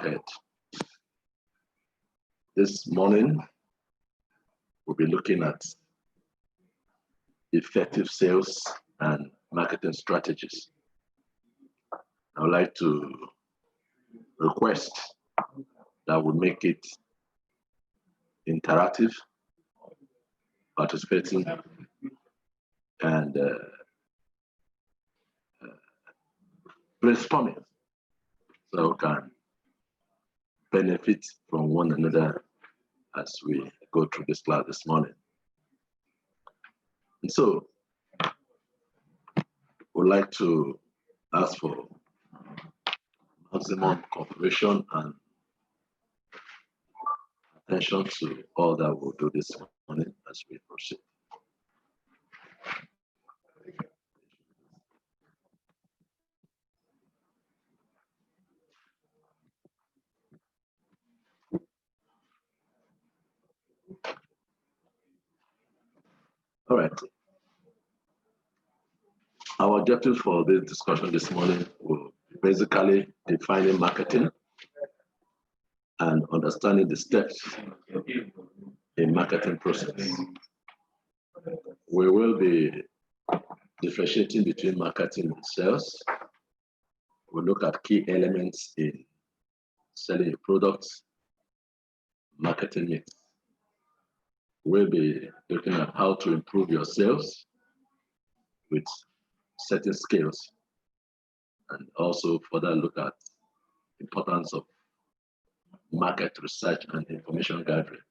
ahead. This morning, we'll be looking at effective sales and marketing strategies. I would like to request that we make it interactive, participating, and brainstorming, so we can benefit from one another as we go through this class this morning. And so, we'd like to ask for maximum cooperation and attention to all that we'll do this morning as we proceed. All right. Our objective for this discussion this morning will be basically defining marketing and understanding the steps in marketing process. We will be differentiating between marketing and sales. We'll look at key elements in selling your products, marketing mix. We'll be looking at how to improve your sales with certain skills, and also further look at the importance of market research and information gathering.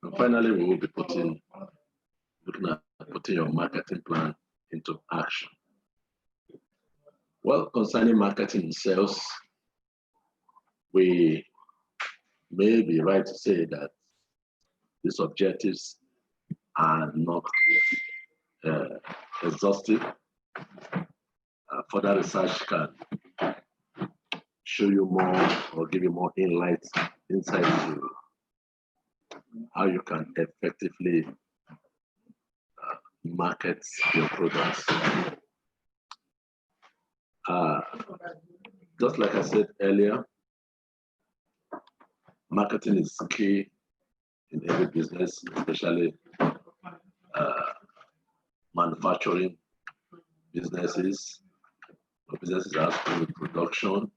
And finally, we will be looking at putting your marketing plan into action. Well, concerning marketing and sales, we may be right to say that these objectives are not exhaustive. Further research can show you more or give you more insight into how you can effectively market your products. Just like I said earlier, marketing is key in every business, especially manufacturing businesses, or businesses that have to do with production,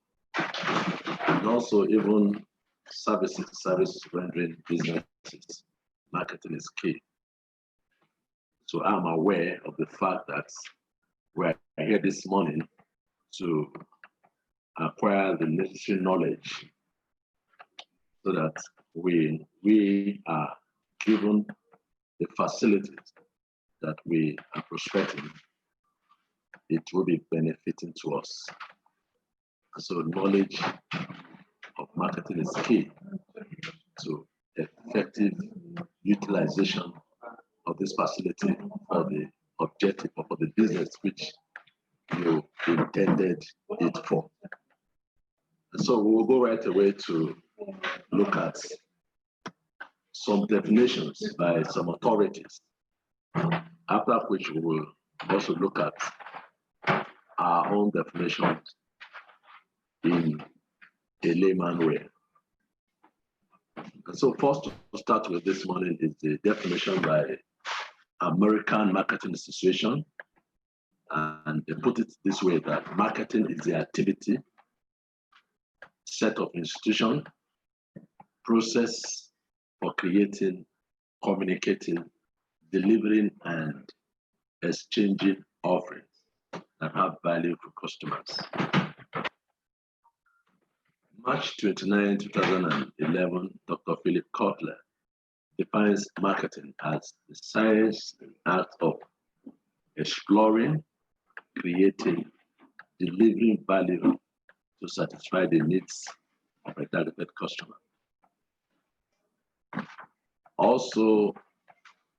and also even service rendering businesses. Marketing is key. So I'm aware of the fact that we're here this morning to acquire the necessary knowledge so that we are given the facilities that we are prospecting, it will be benefiting to us. So knowledge of marketing is key to effective utilization of this facility for the objective or for the business which you intended it for. And so we'll go right away to look at some definitions by some authorities, after which we will also look at our own definitions in a layman way. And so first to start with this morning is the definition by American Marketing Association. And they put it this way, that marketing is the activity, set of institution, process for creating, communicating, delivering, and exchanging offerings that have value for customers. March 29, 2011, Dr. Philip Kotler defines marketing as the science and art of exploring, creating, delivering value to satisfy the needs of a targeted customer. Also,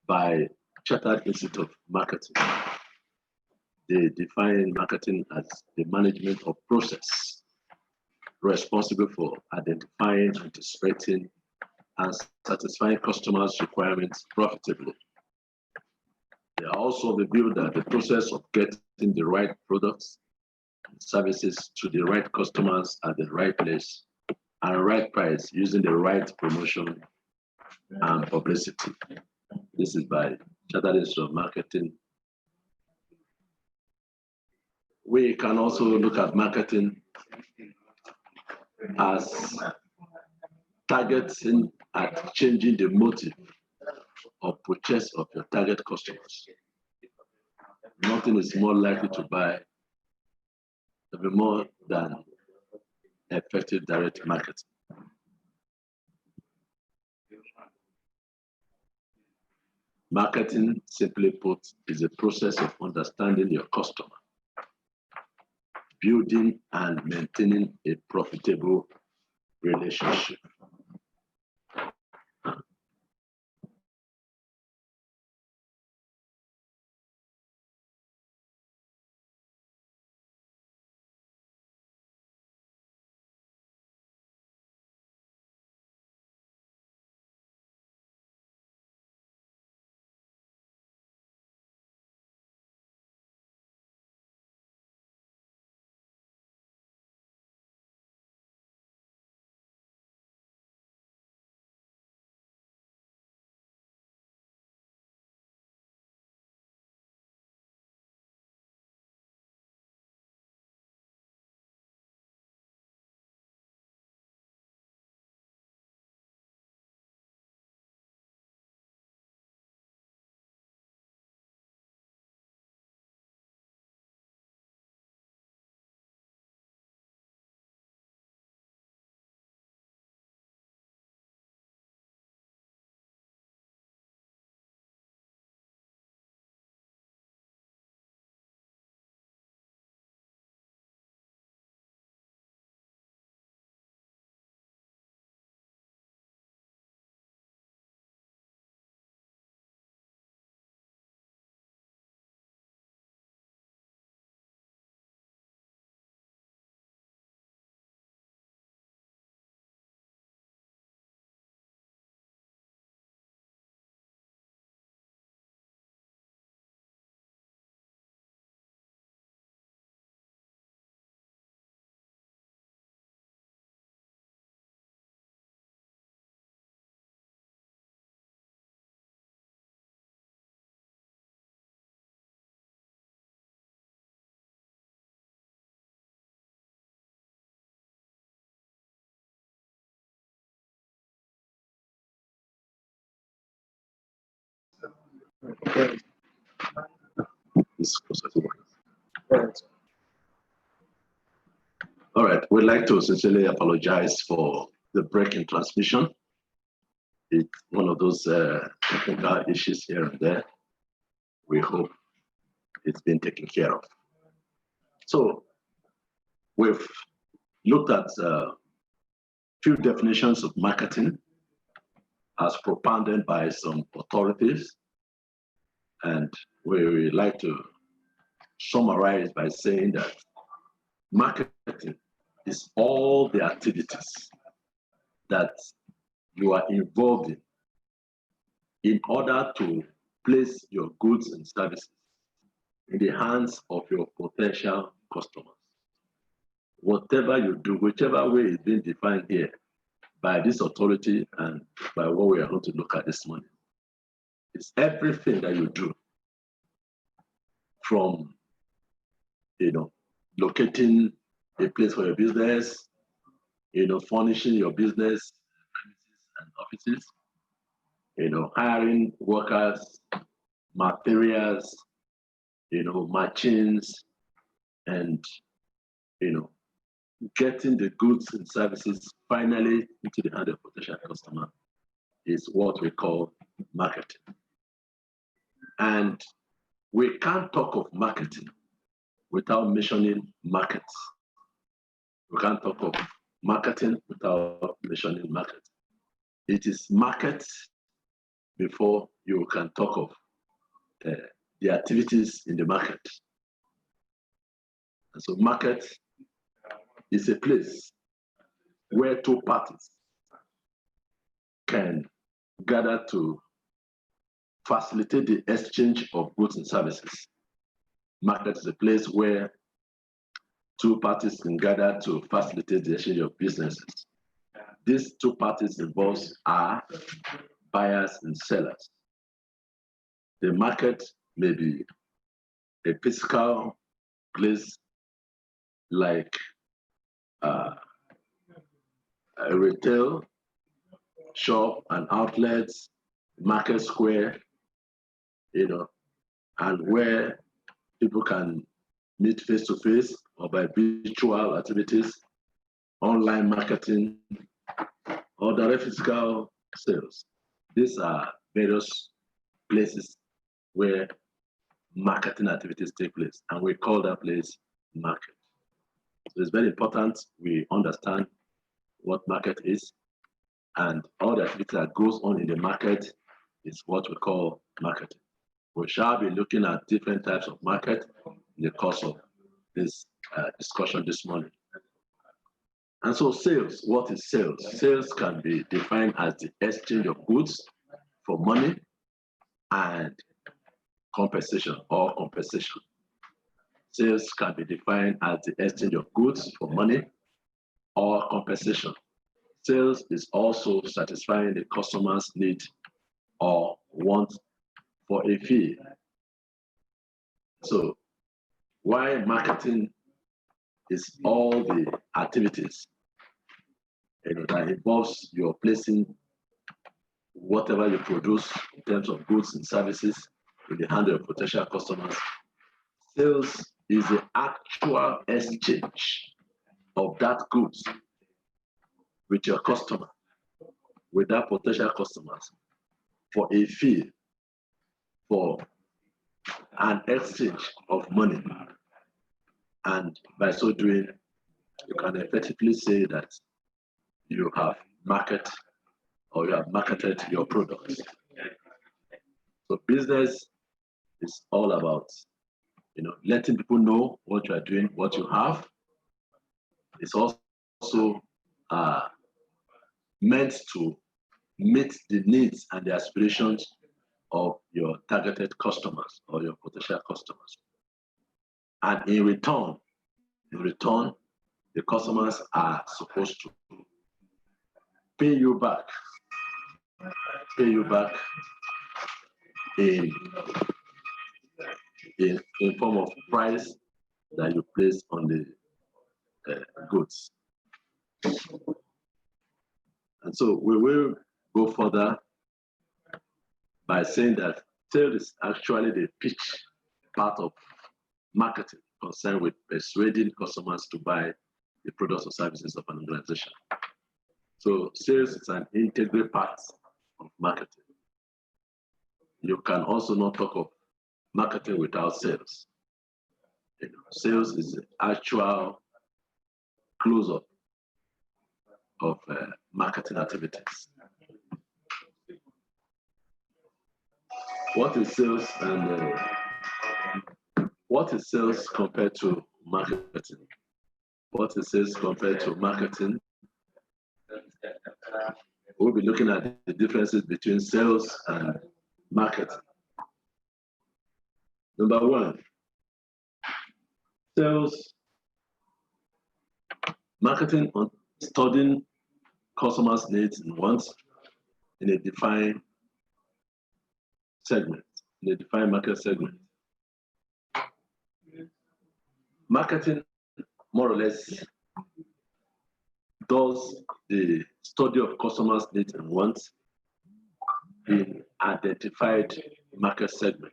by Chartered Institute of Marketing, they define marketing as the management of process responsible for identifying, anticipating, and satisfying customers' requirements profitably. They are also of the view that the process of getting the right products, services to the right customers at the right place and right price using the right promotion and publicity. This is by Chartered Institute of Marketing. We can also look at marketing as targeting at changing the motive of purchase of your target customers. Nothing is more likely to buy even more than effective direct marketing. Marketing, simply put, is a process of understanding your customer, building and maintaining a profitable relationship. All right, we'd like to sincerely apologize for the break in transmission. It's one of those technical issues here and there. We hope it's been taken care of. So we've looked at a few definitions of marketing as propounded by some authorities. And we like to summarize by saying that marketing is all the activities that you are involved in order to place your goods and services in the hands of your potential customers. Whatever you do, whichever way is being defined here by this authority and by what we are going to look at this morning, it's everything that you do, from locating a place for your business, furnishing your business premises and offices, hiring workers, materials, machines, and getting the goods and services finally into the hand of potential customer is what we call marketing. And we can't talk of marketing without mentioning markets. We can't talk of marketing without mentioning market. It is markets before you can talk of the activities in the market. And so market is a place where two parties can gather to facilitate the exchange of goods and services. Market is a place where two parties can gather to facilitate the exchange of businesses. These two parties involved are buyers and sellers. The market may be a physical place like a retail shop and outlets, market square, and where people can meet face to face or by virtual activities, online marketing, or direct physical sales. These are various places where marketing activities take place, and we call that place market. So it's very important we understand what market is, and all the activity that goes on in the market is what we call marketing. We shall be looking at different types of market in the course of this discussion this morning. And so sales, what is sales? Sales can be defined as the exchange of goods for money and compensation or compensation. Sales can be defined as the exchange of goods for money or compensation. Sales is also satisfying the customer's need or want for a fee. So why marketing is all the activities that involves your placing whatever you produce in terms of goods and services in the hand of potential customers. Sales is the actual exchange of that goods with your customer, with that potential customers, for a fee, for an exchange of money. And by so doing, you can effectively say that you have marketed your products. So business is all about letting people know what you are doing, what you have. It's also meant to meet the needs and the aspirations of your targeted customers or your potential customers. And in return, the customers are supposed to pay you back in form of price that you place on the goods. And so we will go further by saying that sales is actually the pitch part of marketing concerned with persuading customers to buy the products or services of an organization. So sales is an integral part of marketing. You can also not talk of marketing without sales. Sales is the actual close-up of marketing activities. What is sales and what is sales compared to marketing? What is sales compared to marketing? We'll be looking at the differences between sales and marketing. Number one, sales, marketing on studying customers' needs and wants in a defined segment, in a defined market segment. Marketing, more or less, does the study of customers' needs and wants in identified market segment.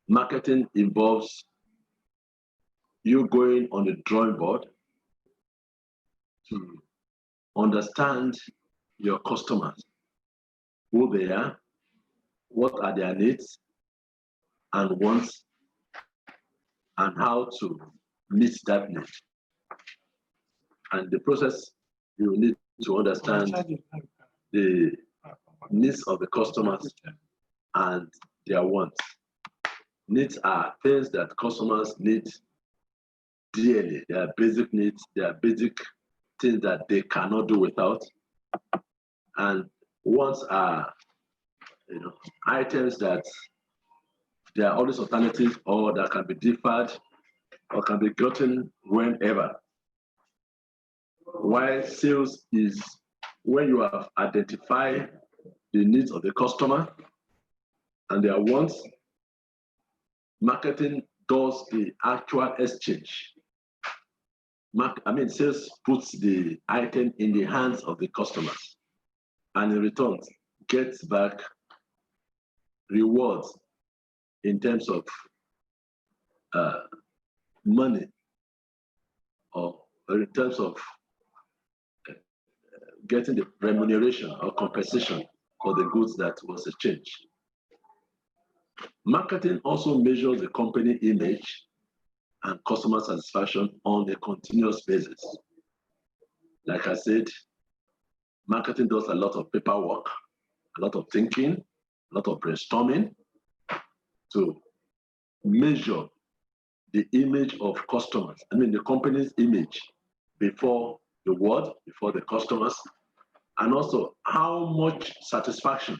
Marketing involves you going on the drawing board to understand your customers, who they are, what are their needs and wants, and how to meet that need. And the process, you need to understand the needs of the customers and their wants. Needs are things that customers need dearly. They are basic needs, they are basic things that they cannot do without. And wants are items that there are always alternatives or that can be deferred or can be gotten whenever. While sales is when you have identified the needs of the customer and their wants. Marketing does the actual exchange. Sales puts the item in the hands of the customers and in return gets back rewards in terms of money or in terms of getting the remuneration or compensation for the goods that was exchanged. Marketing also measures the company image and customer satisfaction on a continuous basis. Like I said, marketing does a lot of paperwork, a lot of thinking, a lot of brainstorming to measure the image of customers. The company's image before the world, before the customers, and also how much satisfaction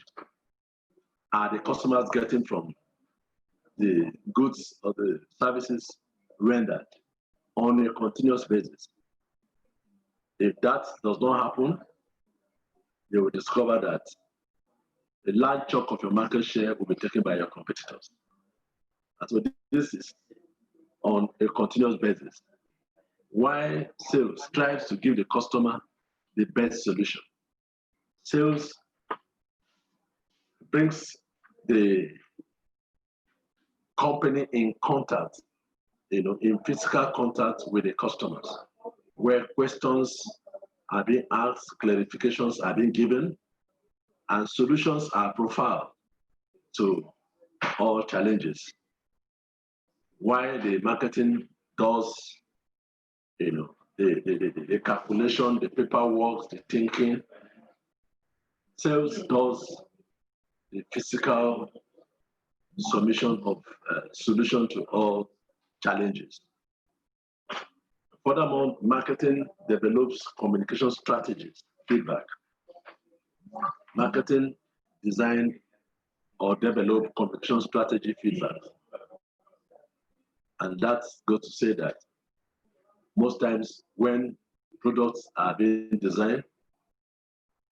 are the customers getting from the goods or the services rendered on a continuous basis. If that does not happen, you will discover that a large chunk of your market share will be taken by your competitors. And so this is on a continuous basis. Why sales strives to give the customer the best solution. Sales brings the company in contact, in physical contact with the customers, where questions are being asked, clarifications are being given, and solutions are profiled to all challenges. Why the marketing does, the calculation, the paperwork, the thinking, sales does the physical submission of solution to all challenges. Furthermore, marketing develops communication strategies, feedback. Marketing design or develop communication strategy feedback. And that's good to say that most times when products are being designed,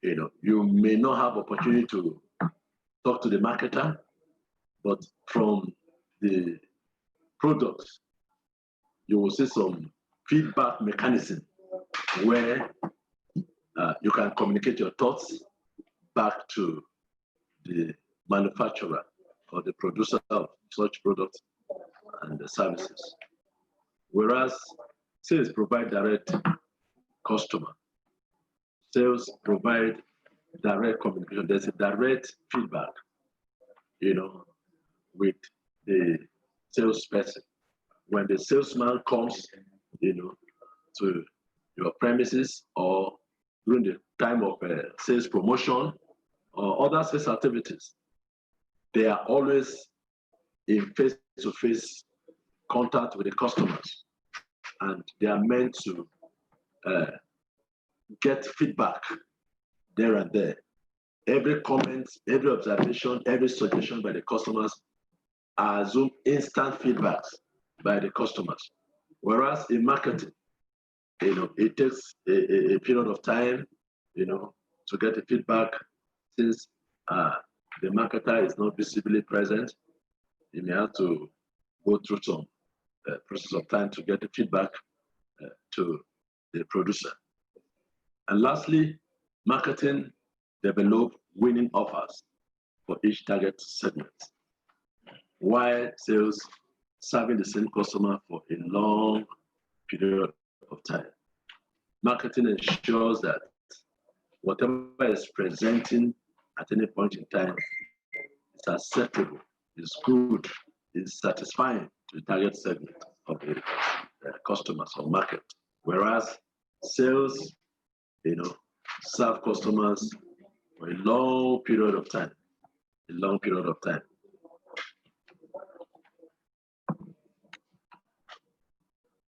you may not have opportunity to talk to the marketer, but from the products, you will see some feedback mechanism where you can communicate your thoughts back to the manufacturer or the producer of such products and the services. Whereas sales provide direct customer, sales provide direct communication. There's a direct feedback, with the salesperson. When the salesman comes, to your premises or during the time of sales promotion or other sales activities, they are always in face-to-face contact with the customers, and they are meant to get feedback there and there. Every comment, every observation, every suggestion by the customers are assumed instant feedbacks by the customers. Whereas in marketing, it takes a period of time, to get the feedback. Since the marketer is not visibly present, you may have to go through some process of time to get the feedback to the producer. And lastly, marketing develop winning offers for each target segment, while sales serving the same customer for a long period of time. Marketing ensures that whatever is presenting at any point in time is acceptable, is good, is satisfying to the target segment of the customers or market. Whereas sales, serve customers for a long period of time,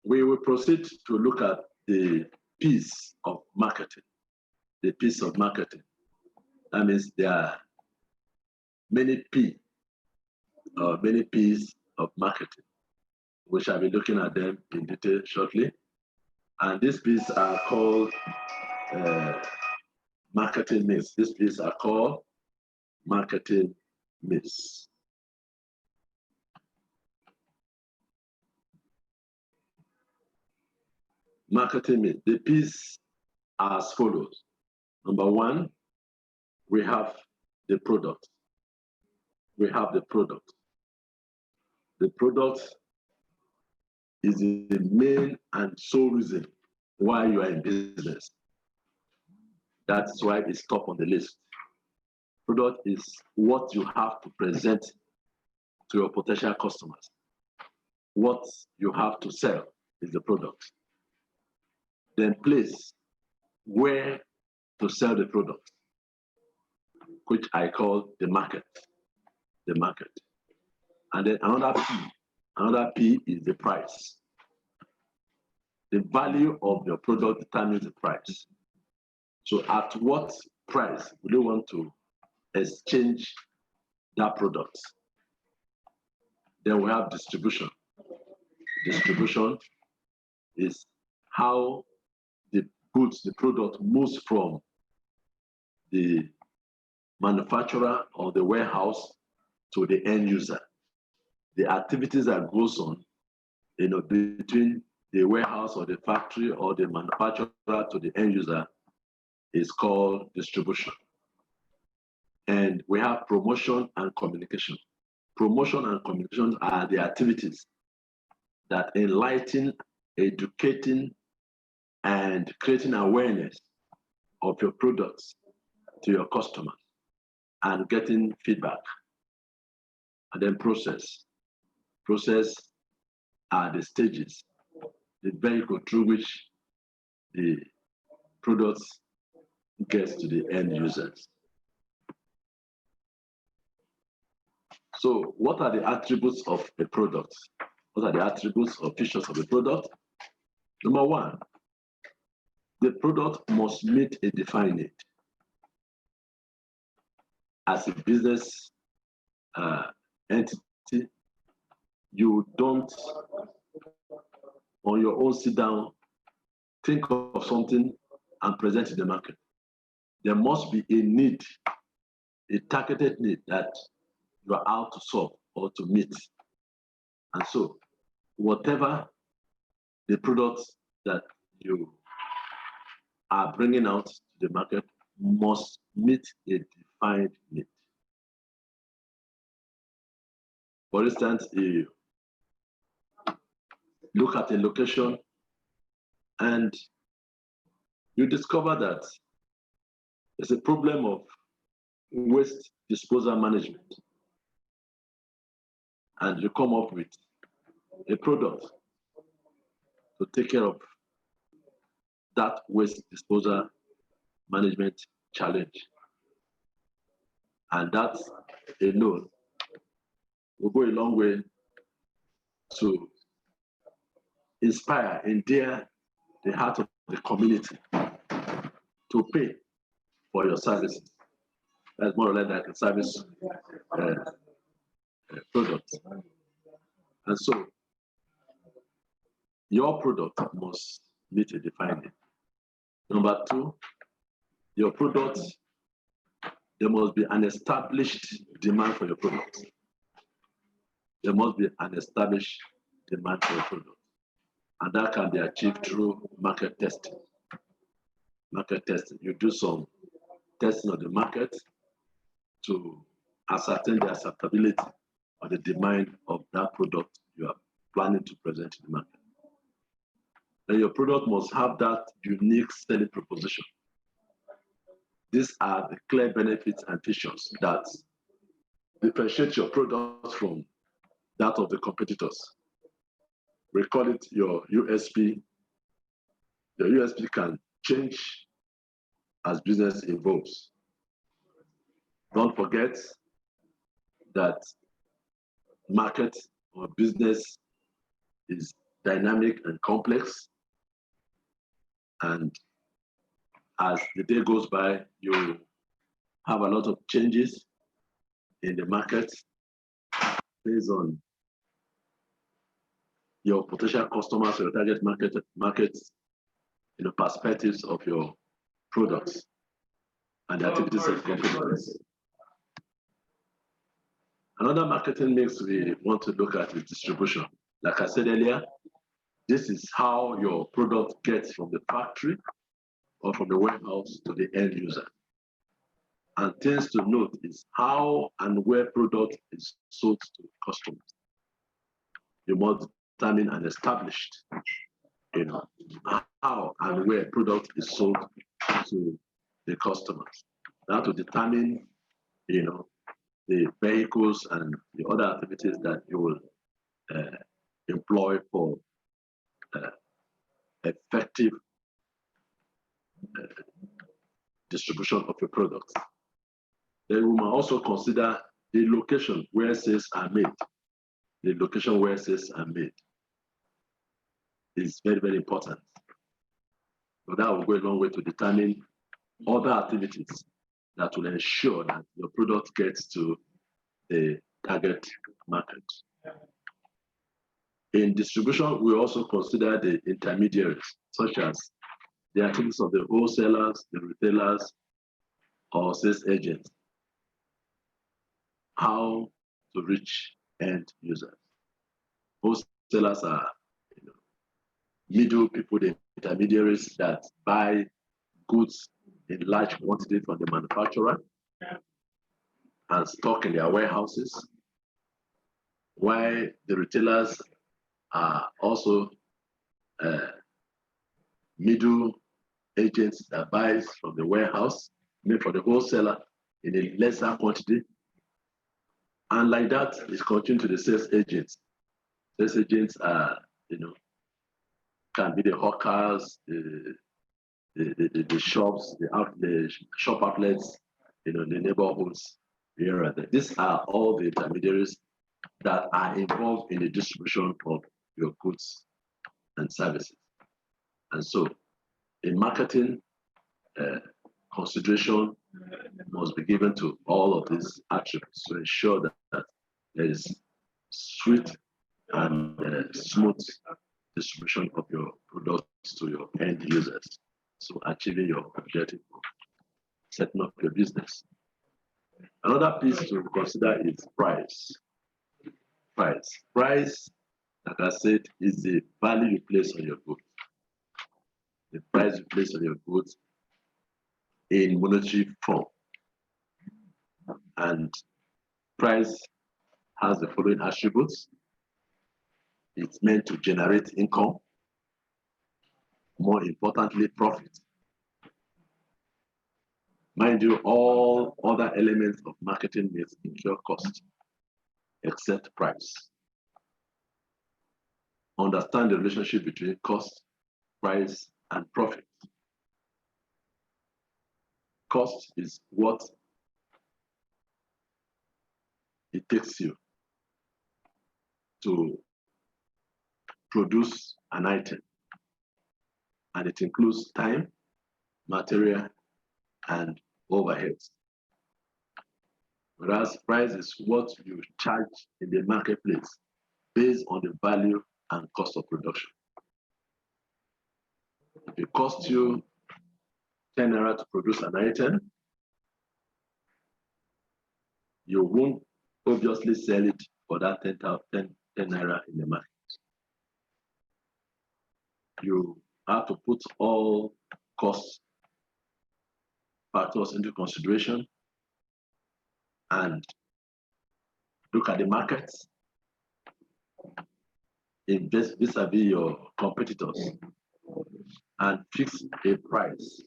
We will proceed to look at the piece of marketing. The piece of marketing. That means there are many P many P's of marketing. We shall be looking at them in detail shortly. And these P's are called marketing mix. These P's are called marketing mix. Marketing mix. The P's are as follows. Number one, we have the product. We have the product. The product is the main and sole reason why you are in business. That's why it's top on the list. Product is what you have to present to your potential customers. What you have to sell is the product. Then place where to sell the product, which I call the market. The market. And then another P is the price. The value of your product determines the price. So at what price would you want to exchange that product? Then we have distribution. Distribution is how the goods, the product moves from the manufacturer or the warehouse to the end user. The activities that goes on, between the warehouse or the factory or the manufacturer to the end user is called distribution. And we have promotion and communication. Promotion and communication are the activities that enlighten, educating, and creating awareness of your products to your customers and getting feedback. And then process. Process are the stages, the vehicle through which the products gets to the end users. So what are the attributes of a product? What are the attributes or features of a product? Number one, the product must meet a defined need. As a business entity, you don't on your own sit down, think of something and present it in the market. There must be a need, a targeted need that you are out to solve or to meet. And so whatever the products that you are bringing out to the market must meet a defined need. For instance, you look at a location and you discover that there's a problem of waste disposal management. And you come up with a product to take care of that waste disposal management challenge. And that alone will go a long way to inspire, endear the heart of the community to pay for your services. That's more or less like a service product. And so your product must meet a defined need. Number two, your product, there must be an established demand for your product. There must be an established demand for your product. And that can be achieved through market testing. Market testing, you do some testing of the market to ascertain the acceptability or the demand of that product you are planning to present in the market. Then your product must have that unique selling proposition. These are the clear benefits and features that differentiate your product from that of the competitors. We call it your USP. Your USP can change as business evolves. Don't forget that market or business is dynamic and complex. And as the day goes by, you have a lot of changes in the market. based on your potential customers, your target markets, perspectives of your products and the activities of companies. Another marketing mix we want to look at is distribution. Like I said earlier, this is how your product gets from the factory or from the warehouse to the end user. And things to note is how and where product is sold to customers. You must determine and establish, how and where product is sold to the customers. That will determine, the vehicles and the other activities that you will employ for effective distribution of your products. Then we must also consider the location where sales are made. The location where sales are made is very, very important. So that will go a long way to determine other activities that will ensure that your product gets to the target market. In distribution, we also consider the intermediaries, such as the activities of the wholesalers, the retailers, or sales agents. How to reach end users. Wholesalers are middle people, the intermediaries that buy goods in large quantity from the manufacturer and stock in their warehouses, while the retailers are also middle agents that buys from the warehouse, made for the wholesaler in a lesser quantity. And like that, it's continuing to the sales agents. Sales agents are, can be the hawkers, the shops, the shop outlets, the neighborhoods. These are all the intermediaries that are involved in the distribution of your goods and services. And so, in marketing, consideration must be given to all of these attributes to ensure that there is swift and smooth distribution of your products to your end users. So achieving your objective of setting up your business. Another piece to consider is price. Price, like I said, is the value you place on your goods. The price you place on your goods in monetary form. And price has the following attributes. It's meant to generate income. More importantly, profit. Mind you, all other elements of marketing may incur cost, except price. Understand the relationship between cost, price, and profit. Cost is what it takes you to produce an item, and it includes time, material, and overheads. Whereas price is what you charge in the marketplace based on the value and cost of production. If it costs you 10 naira to produce an item, you won't obviously sell it for that 10 naira in the market. You have to put all cost factors into consideration and look at the markets, invest vis-a-vis your competitors, and fix a price.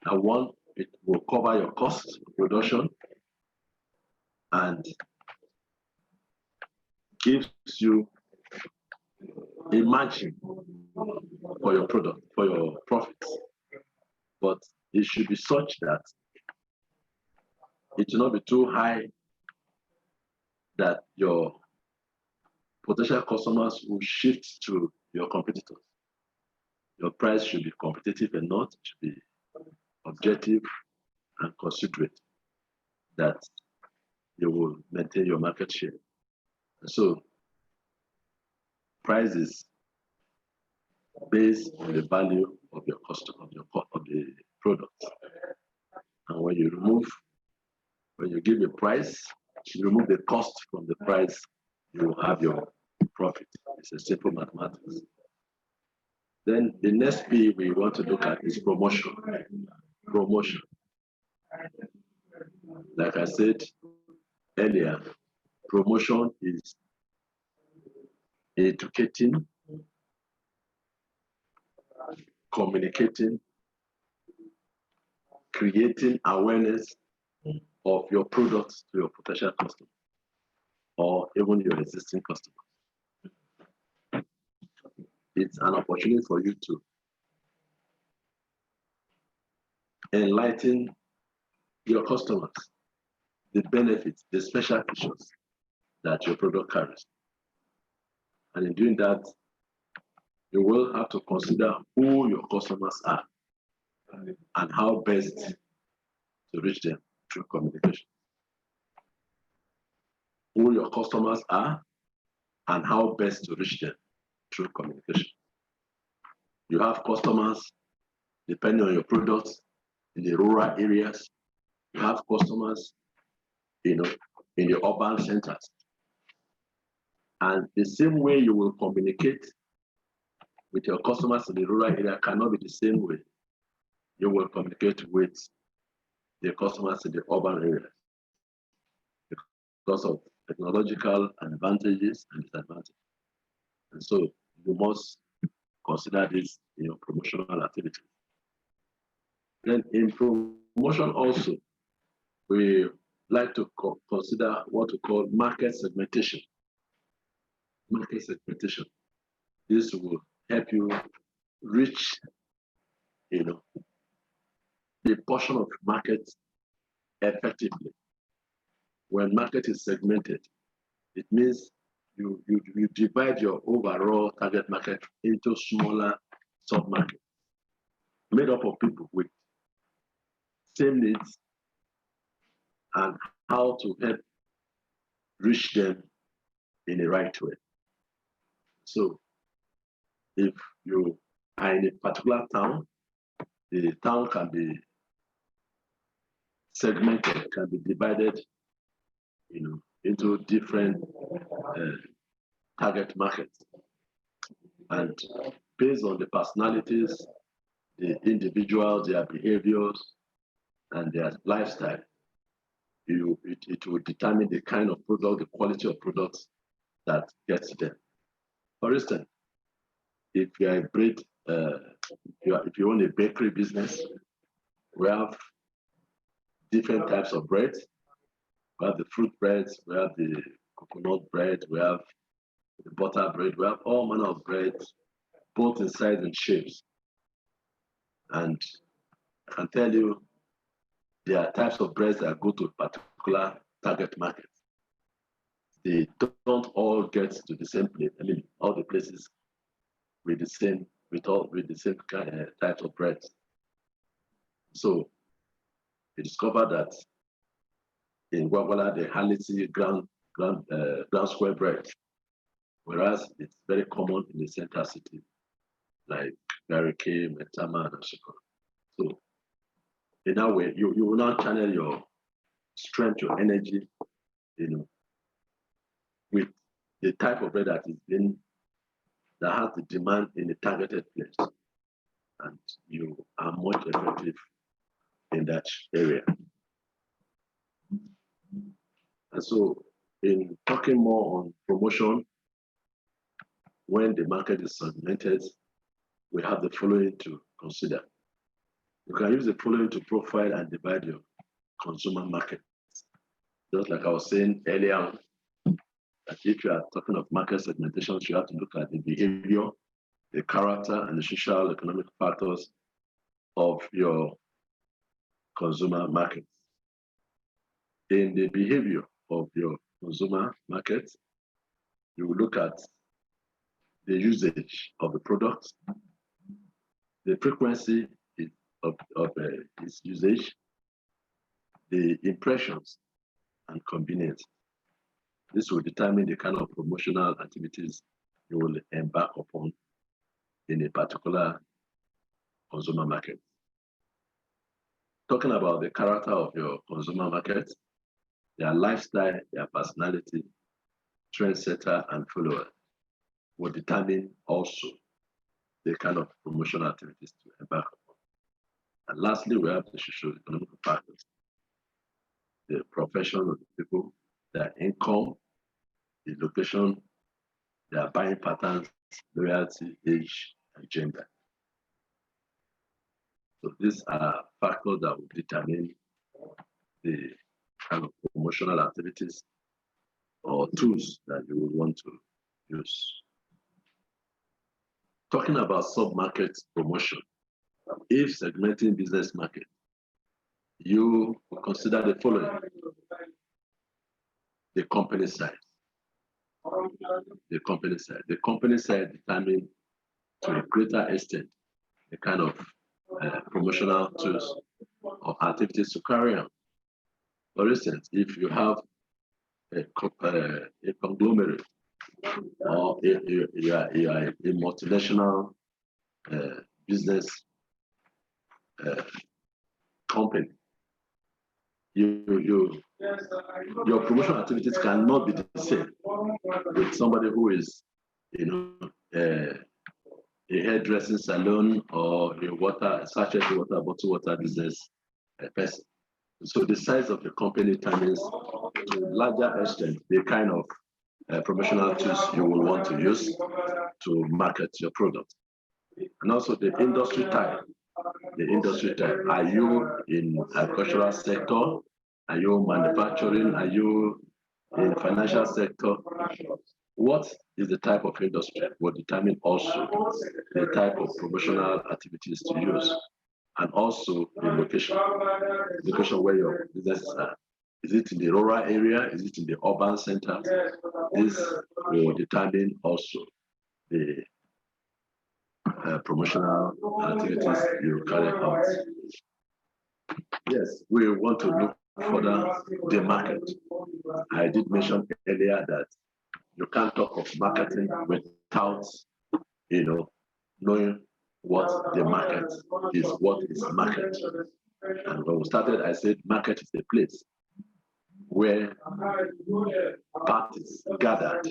And one, it will cover your cost of production and gives you a margin for your product, for your profits. But it should be such that it will not be too high that your potential customers will shift to your competitors. Your price should be competitive enough, it should be objective and considerate that you will maintain your market share So price is based on the value of your cost of the product. And when you give a price, you remove the cost from the price, you will have your profit. It's a simple mathematics. Then the next P we want to look at is promotion. Promotion. Like I said earlier, promotion is educating, communicating, creating awareness of your products to your potential customers or even your existing customers. It's an opportunity for you to enlighten your customers the benefits, the special features that your product carries. And in doing that, you will have to consider who your customers are and how best to reach them through communication. Who your customers are and how best to reach them through communication. You have customers, depending on your products, in the rural areas. You have customers, in the urban centers. And the same way you will communicate with your customers in the rural area cannot be the same way you will communicate with the customers in the urban area because of technological advantages and disadvantages. And so you must consider this in your promotional activity. Then in promotion also, we like to consider what we call market segmentation. Market segmentation. This will help you reach, the portion of market effectively. When market is segmented, it means you divide your overall target market into smaller sub-markets made up of people with same needs and how to help reach them in the right way. So if you are in a particular town, the town can be segmented, can be divided, into different target markets. And based on the personalities, the individuals, their behaviors, and their lifestyle, it will determine the kind of product, the quality of products that gets them. For instance, if you are a bread, if you own a bakery business, we have different types of bread. We have the fruit breads, we have the coconut bread, we have the butter bread, we have all manner of breads, both in size and shapes. And I can tell you, there are types of breads that go to particular target markets. They don't all get to the same place. I mean, all the places with the same types of breads. So we discovered that in Gwagwala, they hardly see ground square bread, whereas it's very common in the center city, like Garike, Metama, and so on. So in that way, you will now channel your strength, your energy, with the type of bread that has the demand in the targeted place, and you are much effective in that area. And so, in talking more on promotion, when the market is segmented, we have the following to consider. You can use the following to profile and divide your consumer market. Just like I was saying earlier, that if you are talking of market segmentation, you have to look at the behavior, the character, and the social economic factors of your consumer market. In the behavior of your consumer market, you will look at the usage of the product, the frequency of its usage, the impressions and convenience. This will determine the kind of promotional activities you will embark upon in a particular consumer market. Talking about the character of your consumer market, their lifestyle, their personality, trendsetter, and follower will determine also the kind of promotional activities to embark upon. And lastly, we have the socio-economic factors, the profession of the people, their income, the location, their buying patterns, loyalty, age, and gender. So these are factors that will determine the kind of promotional activities or tools that you will want to use. Talking about sub-market promotion, if segmenting business market, you will consider the following: the company size. The company size. The company size determines to a greater extent the kind of promotional tools or activities to carry out. For instance, if you have a conglomerate or you are a multinational business company, your promotional activities cannot be the same with somebody who is, a hairdressing salon or a sachet water, bottled water business person. So the size of the company determines to a larger extent the kind of promotional tools you will want to use to market your product. And also the industry type. The industry type. Are you in agricultural sector? Are you manufacturing? Are you in financial sector? What is the type of industry will determine also the type of promotional activities to use, and also the location where your businesses are. Is it in the rural area? Is it in the urban center? This will determine also the promotional activities you carry out. Yes, we want to look further the market. I did mention earlier that you can't talk of marketing without, knowing what the market is, what is market. And when we started, I said market is a place where parties gathered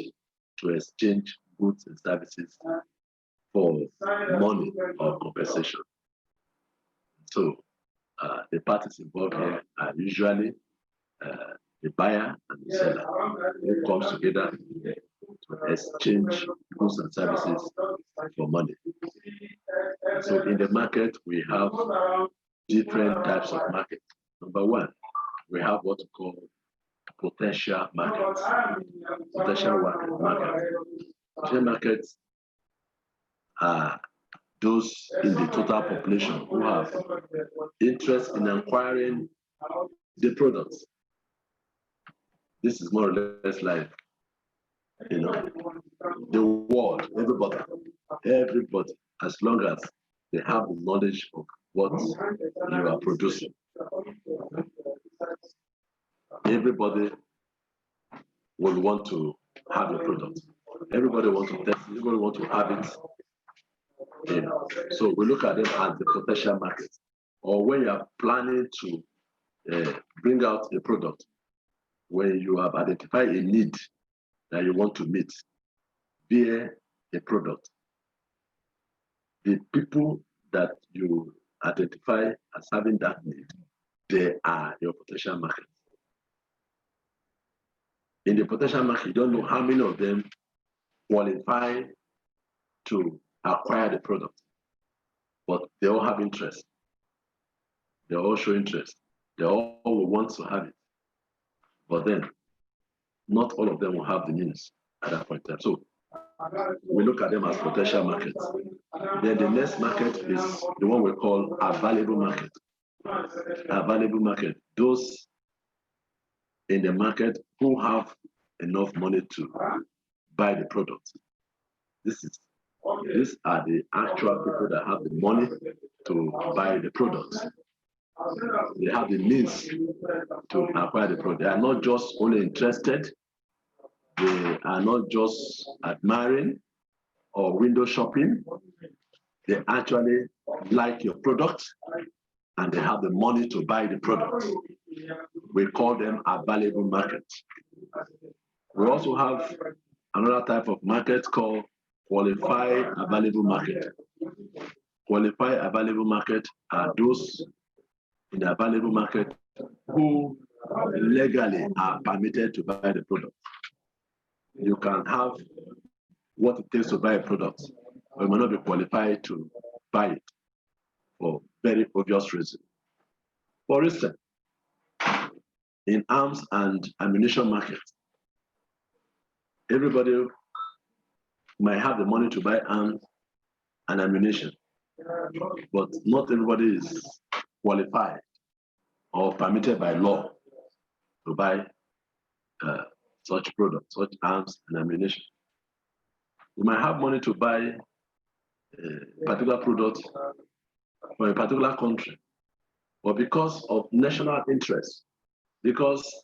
to exchange goods and services for money or compensation. So the parties involved here are usually the buyer and the seller who comes together to exchange goods and services for money. So in the market, we have different types of market. Number one, we have what we call potential markets. Potential market. Potential markets are those in the total population who have interest in acquiring the products. This is more or less like, the world, everybody, as long as they have the knowledge of what you are producing. Everybody will want to have a product. Everybody wants to test it. Everybody wants to have it. So we look at them as the potential market. Or when you are planning to bring out a product, when you have identified a need that you want to meet via a product, the people that you identify as having that need, they are your potential market. In the potential market, you don't know how many of them qualify to acquire the product, but they all have interest. They all show interest. They all will want to have it. But then, not all of them will have the means at that point in time. So we look at them as potential markets. Then the next market is the one we call available market. Available market. Those in the market who have enough money to buy the product. These are the actual people that have the money to buy the product. They have the means to acquire the product. They are not just only interested, They are not just admiring or window shopping. They actually like your product and they have the money to buy the product. We call them available market. We also have another type of market called qualified available market. Qualified available market are those in the available market who legally are permitted to buy the product. You can have what it takes to buy a product, but you may not be qualified to buy it for very obvious reasons. For instance, in arms and ammunition market, everybody might have the money to buy arms and ammunition, but not everybody is qualified or permitted by law to buy such products, such arms and ammunition. You might have money to buy a particular product for a particular country, but because of national interest, because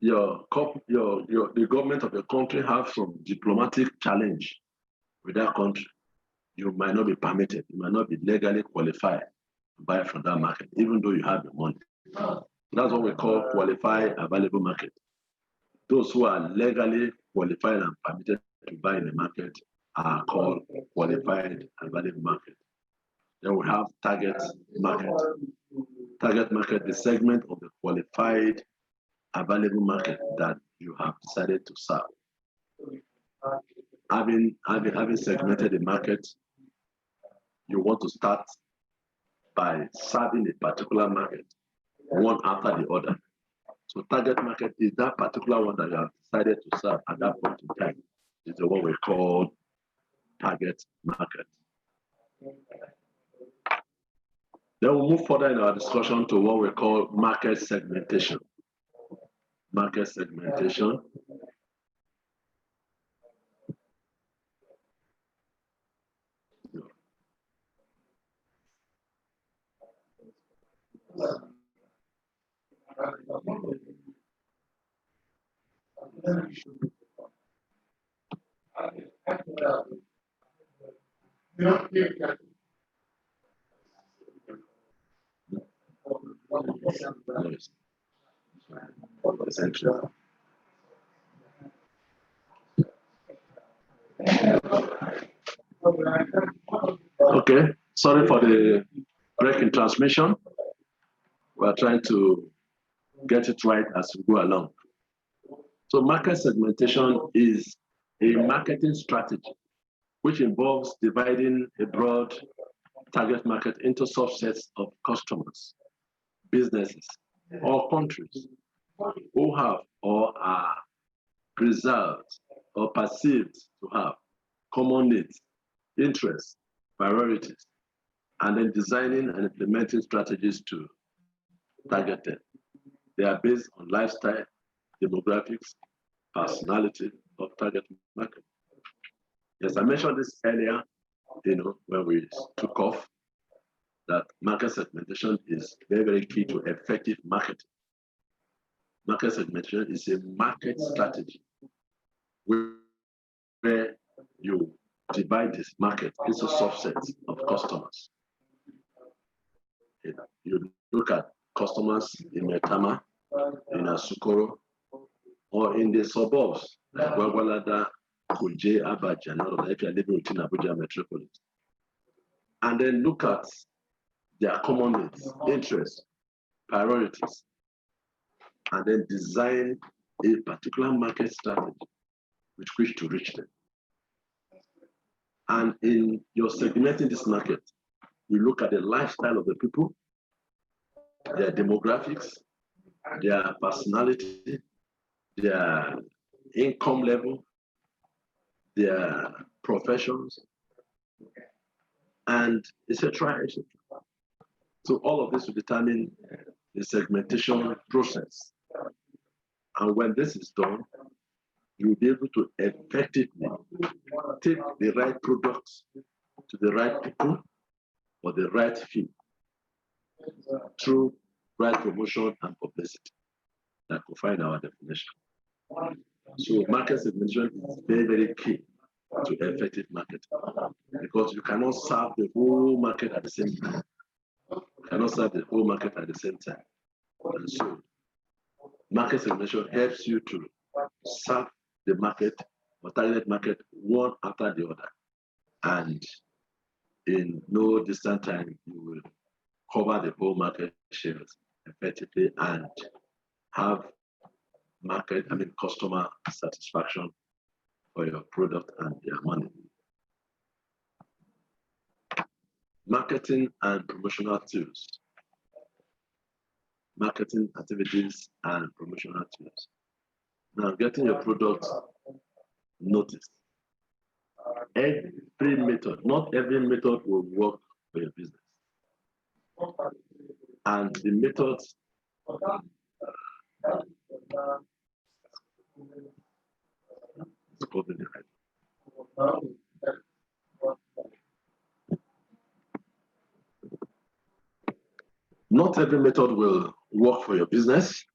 the government of your country have some diplomatic challenge with that country, you might not be permitted, you might not be legally qualified to buy from that market, even though you have the money. That's what we call qualified available market. Those who are legally qualified and permitted to buy in the market are called qualified available market. Then we have target market. Target market, the segment of the qualified available market that you have decided to serve. Having segmented the market, you want to start by serving a particular market, one after the other. So target market is that particular one that you have decided to serve at that point in time. It's the one we call target market. Then we'll move further in our discussion to what we call market segmentation. Market segmentation. Okay, sorry for the break in transmission. We are trying to get it right as we go along. So market segmentation is a marketing strategy which involves dividing a broad target market into subsets of customers, businesses, or countries who have or are preserved or perceived to have common needs, interests, priorities, and then designing and implementing strategies to target them. They are based on lifestyle, demographics, personality of target market. Yes, I mentioned this earlier, when we took off, that market segmentation is very, very key to effective marketing. Market segmentation is a market strategy where you divide this market into subsets of customers. You look at customers in Metama, in Asukoro, or in the suburbs, like Gwagwalada, Kuje, Abaja, if you're living within Abuja metropolis. And then look at their common needs, interests, priorities, and then design a particular market strategy with which to reach them. And in your segmenting this market, you look at the lifestyle of the people, their demographics, their personality, their income level, their professions, and etc. So all of this will determine the segmentation process. And when this is done, you'll be able to effectively take the right products to the right people for the right fee through right promotion and publicity that could find our definition. So market segmentation is very, very key to effective marketing, because you cannot serve the whole market at the same time. You cannot serve the whole market at the same time. And so market segmentation helps you to serve the market or target market one after the other. And in no distant time, you will cover the whole market shares effectively and have customer satisfaction for your product and their money. Marketing and promotional tools. Marketing activities and promotional tools. Now, getting your product noticed. Every method, not every method will work for your business. And the methods not every method will work for your business,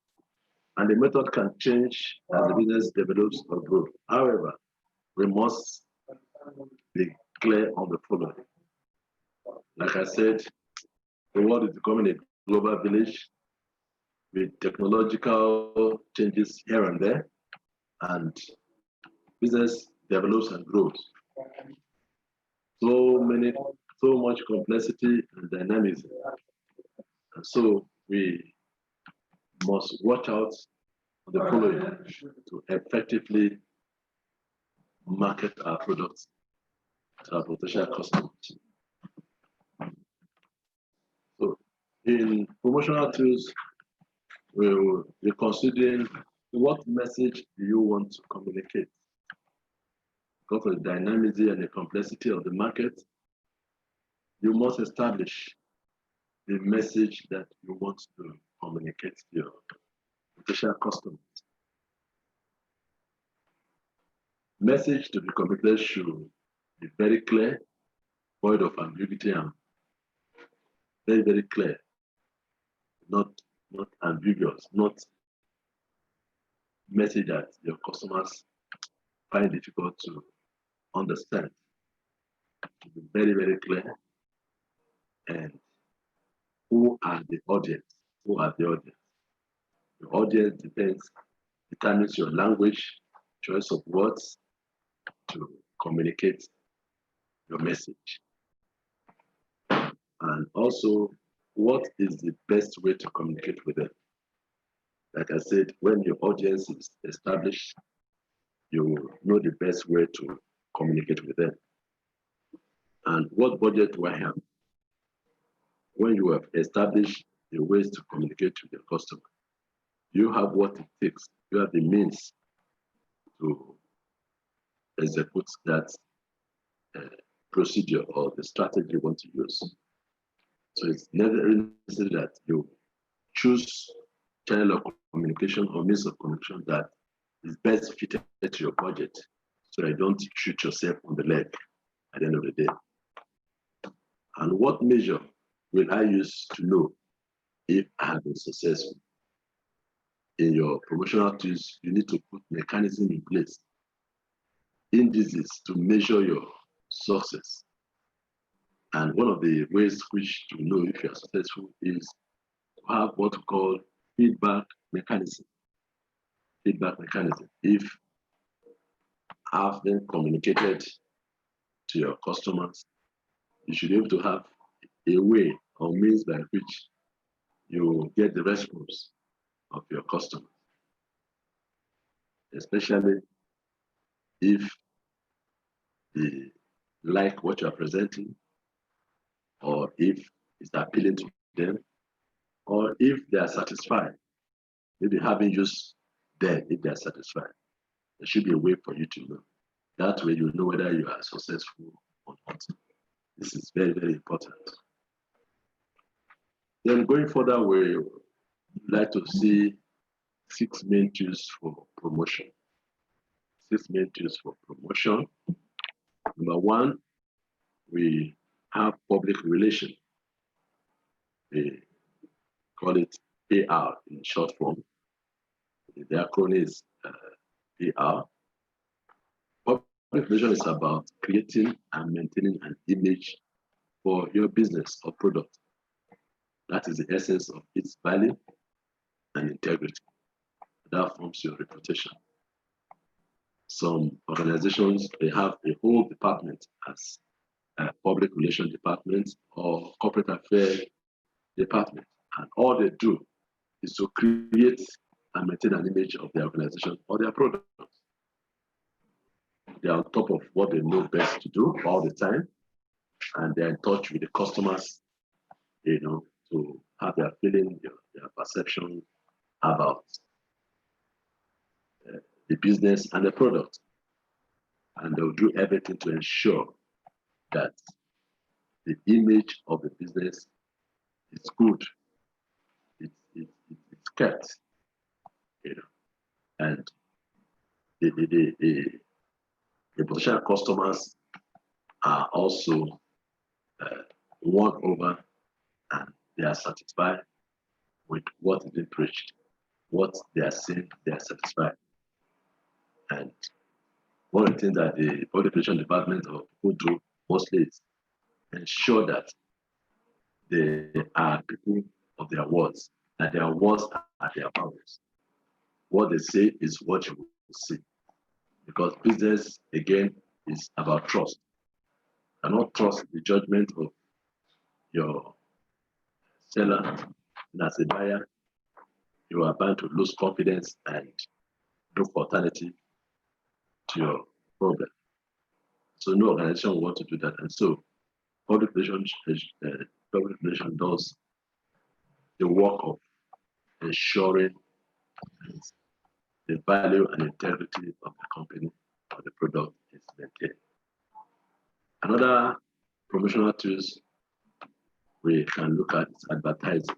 and the method can change as the business develops or grows. However, we must be clear on the following. Like I said, the world is becoming a global village with technological changes here and there, and business develops and grows. So much complexity and dynamism. And so we must watch out for the following to effectively market our products to our potential customers. So in promotional tools, we'll be considering what message do you want to communicate. Because of the dynamism and the complexity of the market, you must establish the message that you want to communicate to your potential customers. Message to be communicated should be very clear, void of ambiguity, and very, very clear, not ambiguous, not message that your customers find difficult to understand. Be very, very clear. And who are the audience? Who are the audience? The audience determines your language, choice of words to communicate your message. And also, what is the best way to communicate with them? Like I said, when your audience is established, you know the best way to communicate with them. And what budget do I have? When you have established the ways to communicate with your customer, you have what it takes. You have the means to execute that procedure or the strategy you want to use. So it's never necessary that you choose channel of communication or means of communication that is best fitted to your budget, so that you don't shoot yourself on the leg at the end of the day. And what measure will I use to know if I have been successful? In your promotional tools, you need to put mechanism in place, indices to measure your success. And one of the ways which to know if you are successful is to have what we call feedback mechanism. Feedback mechanism. If have been communicated to your customers, you should be able to have a way or means by which you get the response of your customers, especially if they like what you are presenting, or if it's appealing to them, or if they are satisfied. Maybe having used them, if they are satisfied, there should be a way for you to know. That way you know whether you are successful or not. This is very, very important. Then going further, we would like to see 6 main tools for promotion. 6 main tools for promotion. Number 1, we have public relations. We call it PR in short form. The acronym is PR. Public relations is about creating and maintaining an image for your business or product. That is the essence of its value and integrity. That forms your reputation. Some organizations, they have a whole department as a public relations department or corporate affairs department. And all they do is to create and maintain an image of their organization or their product. They are on top of what they know best to do all the time, and they're in touch with the customers, to have their feeling, their perception about the business and the product. And they'll do everything to ensure that the image of the business is good, it's kept, and the potential customers are also won over, and they are satisfied with what is being preached, what they are saying, they are satisfied. And one of the things that the public relations department of people do mostly is ensure that they are people of their words, that their words are their values. What they say is what you will see. Because business, again, is about trust. You cannot trust the judgment of your seller, and as a buyer, you are bound to lose confidence and look for alternative to your problem. So no organization will want to do that. And so public relations does the work of ensuring the value and integrity of the company or the product is maintained. Another promotional tools we can look at is advertising.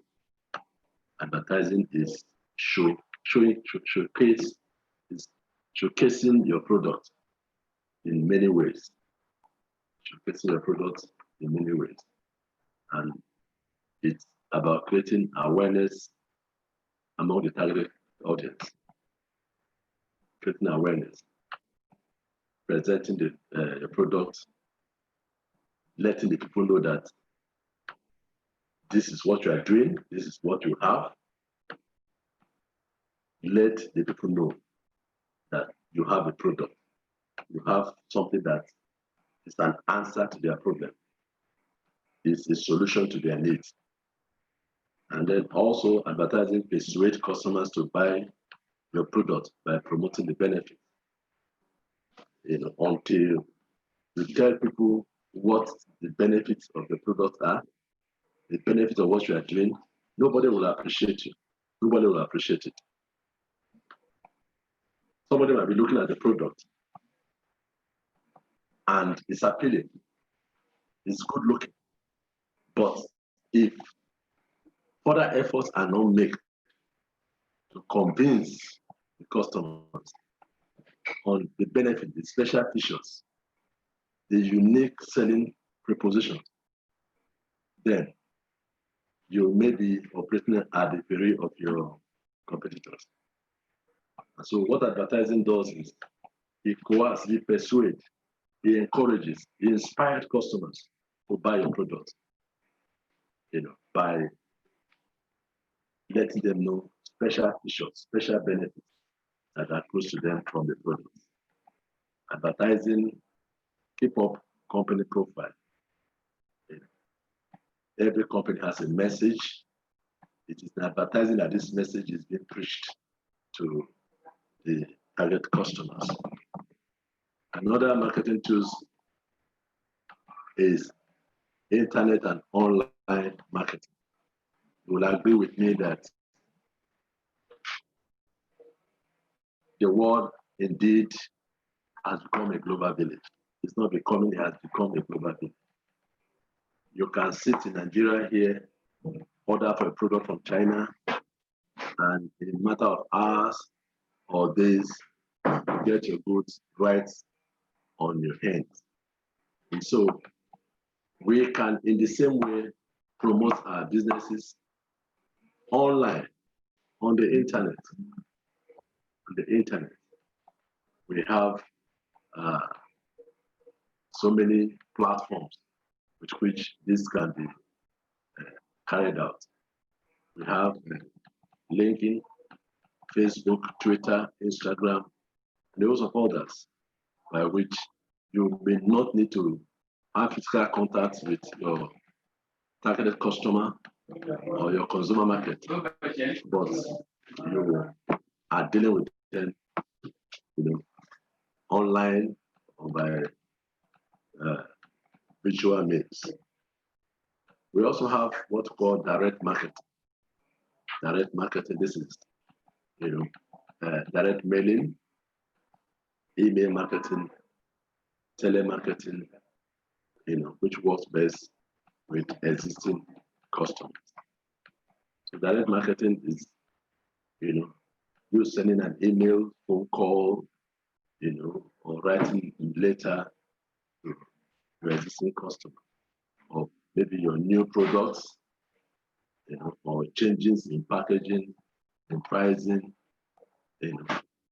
Advertising is showcasing your product in many ways. Showcasing your product in many ways. And it's about creating awareness among the target audience. Creating awareness, presenting the product, letting the people know that this is what you are doing, this is what you have. Let the people know that you have a product, you have something that is an answer to their problem, it's a solution to their needs. And then also advertising persuade customers to buy your product by promoting the benefits. Until you tell people what the benefits of the product are, the benefits of what you are doing, nobody will appreciate you. Nobody will appreciate it. Somebody might be looking at the product and it's appealing, it's good looking. But if further efforts are not made to convince the customers on the benefit, the special features, the unique selling proposition, then you may be operating at the peril of your competitors. And so what advertising does is it coerces, it persuades, it encourages, it inspires customers to buy your product, by letting them know special features, special benefits that accrue to them from the product. Advertising keep up company profile. Every company has a message. It is in advertising that this message is being preached to the target customers. Another marketing tools is internet and online marketing. You will agree with me that the world indeed has become a global village. It's not becoming, it has become a global village. You can sit in Nigeria here, order for a product from China, and in a matter of hours or days, get your goods right on your hands. And so we can, in the same way, promote our businesses online, on the internet. We have so many platforms with which this can be carried out. We have LinkedIn, Facebook, Twitter, Instagram, and those of others by which you may not need to have physical contact with your targeted customer or your consumer market, but you are dealing with them, online or by virtual means. We also have what we call direct marketing. Direct marketing, this is direct mailing, email marketing, telemarketing, which works best with existing customers. So direct marketing is, you sending an email, phone call, or writing a letter to your existing customer, or maybe your new products, or changes in packaging, in pricing,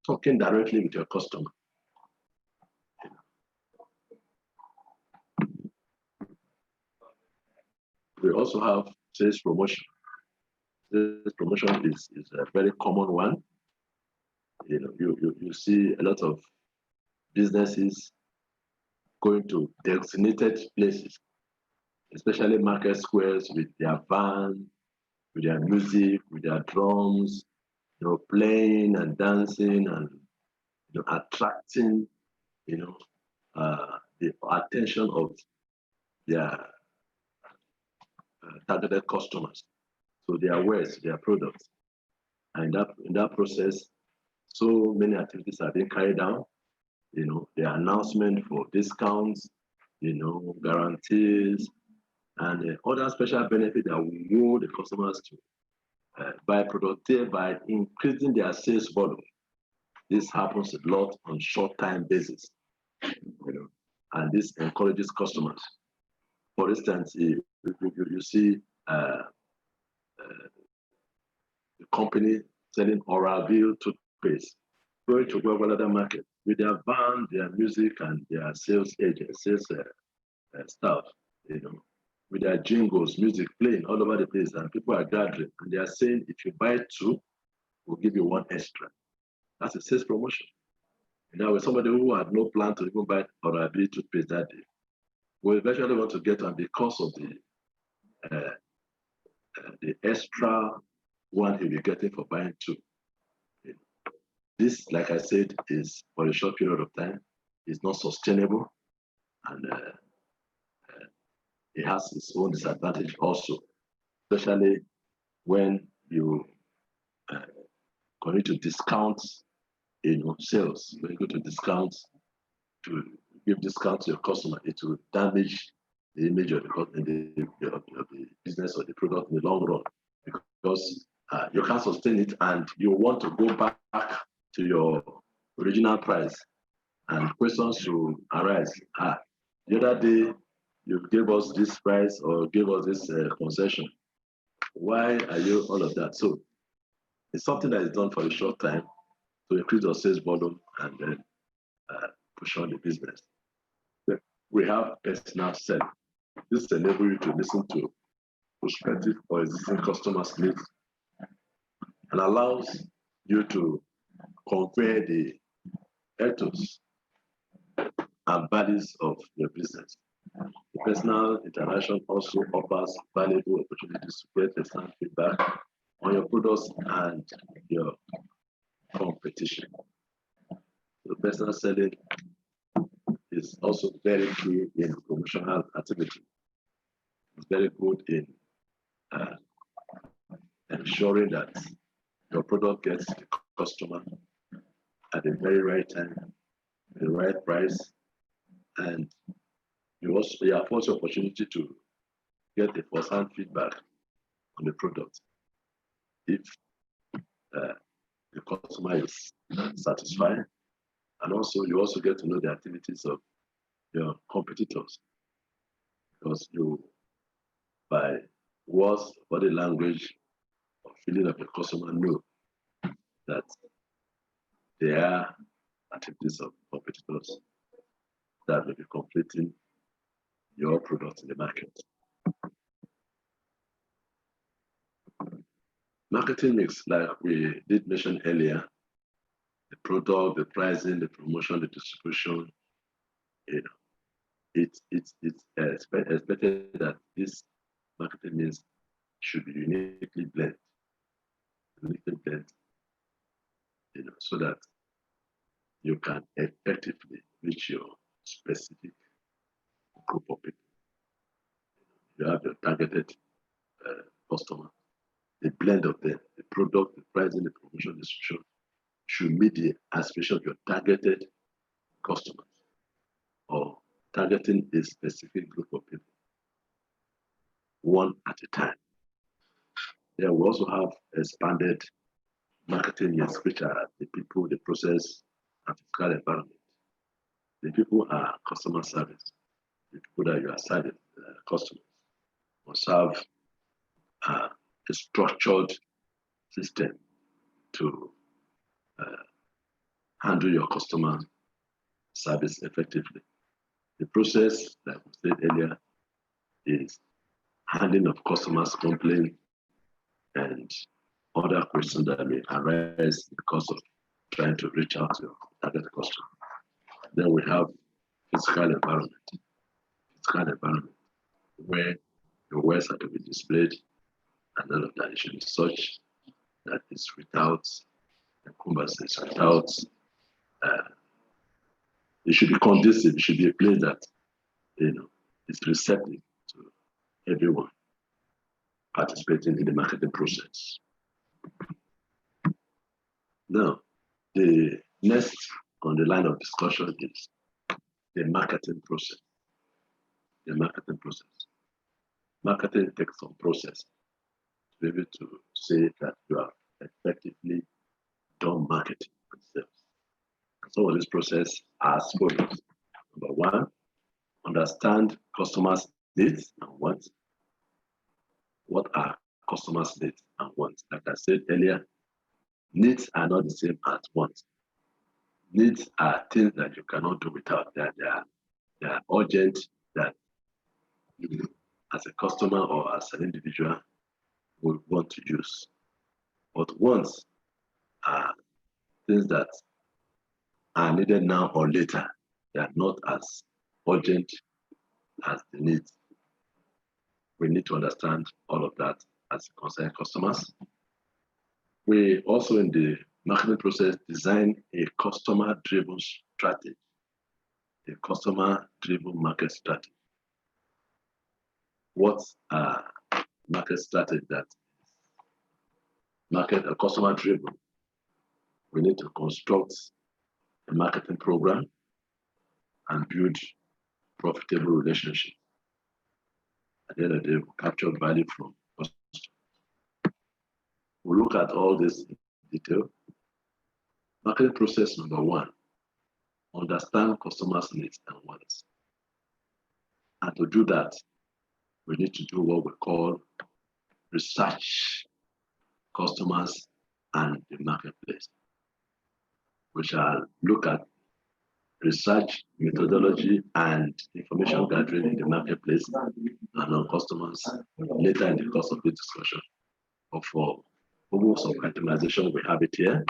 talking directly with your customer. We also have sales promotion. Sales promotion is a very common one. You see a lot of businesses going to designated places, especially market squares, with their van, with their music, with their drums, playing and dancing and attracting, the attention of their targeted customers. So their wares, their products. And in that process, so many activities are being carried out. The announcement for discounts, guarantees, and other special benefits that will move the customers to buy product, thereby increasing their sales volume. This happens a lot on short-time basis, and this encourages customers. For instance, you see the company selling Oral-B toothpaste going to go another market with their band, their music, and their sales agents, sales staff, with their jingles, music playing all over the place, and people are gathering, and they are saying, if you buy two, we'll give you one extra. That's a sales promotion. Now, with somebody who had no plan to even buy Oral-B toothpaste that day, will eventually want to get one because of the extra one he'll be getting for buying two. This, like I said, is for a short period of time. It's not sustainable, and it has its own disadvantage also, especially when you go to discount, sales. When you go to discount, to give discount to your customer, it will damage the image of the business or the product in the long run, because you can't sustain it, and you want to go back to your original price, and questions will arise. The other day you gave us this price or gave us this concession. Why are you all of that? So it's something that is done for a short time to increase your sales volume and then push on the business. We have personal selling. This enables you to listen to prospective or existing customers' needs and allows you to compare the ethos and values of your business. The personal interaction also offers valuable opportunities to get personal feedback on your products and your competition. So personal selling is also very key in promotional activity. It's very good in ensuring that your product gets the customer at the very right time, the right price, and you have also opportunity to get the first-hand feedback on the product. If the customer is satisfied, and also you also get to know the activities of your competitors, because you, by words, body language, or feeling of the customer, know that they are activities of competitors that may be completing your product in the market. Marketing mix, like we did mention earlier, the product, the pricing, the promotion, the distribution, it's expected that this marketing mix should be uniquely blended, so that you can effectively reach your specific group of people. You have your targeted customer. The blend of them, the product, the pricing, the promotion, distribution should meet the aspiration of your targeted customers or targeting a specific group of people, one at a time. Then we also have expanded marketing needs, which are the people, the process, and physical environment. The people are customer service. The people that you are serving, customers, must have a structured system to handle your customer service effectively. The process, like we said earlier, is handling of customers' complaints and other questions that may arise because of trying to reach out to your target customer. Then we have physical environment. Physical environment where your wares are to be displayed, and all of that it should be such that it's without encumbrances, without it should be conducive. It should be a place that is receptive to everyone participating in the marketing process. Now, the next on the line of discussion is the marketing process. The marketing process. Marketing takes some process to be able to say that you have effectively done marketing and sales. Some of this process are as follows. Number one, understand customers' needs and wants. What are customers' needs and wants? Like I said earlier, needs are not the same as wants. Needs are things that you cannot do without. They are urgent, that you, as a customer or as an individual, would want to use. But wants are things that are needed now or later. They are not as urgent as the needs. We need to understand all of that as concerned customers. We also, in the marketing process, design a customer-driven strategy, a customer-driven market strategy. What's a market strategy that market or customer-driven? We need to construct a marketing program and build profitable relationships. At the end of the day, we capture value from customers. We'll look at all this in detail. Marketing process number one, understand customers' needs and wants. And to do that, we need to do what we call research customers and the marketplace. We shall look at research methodology and information gathering in the marketplace and on customers later in the course of the discussion. But for purpose of itemization, we have it here.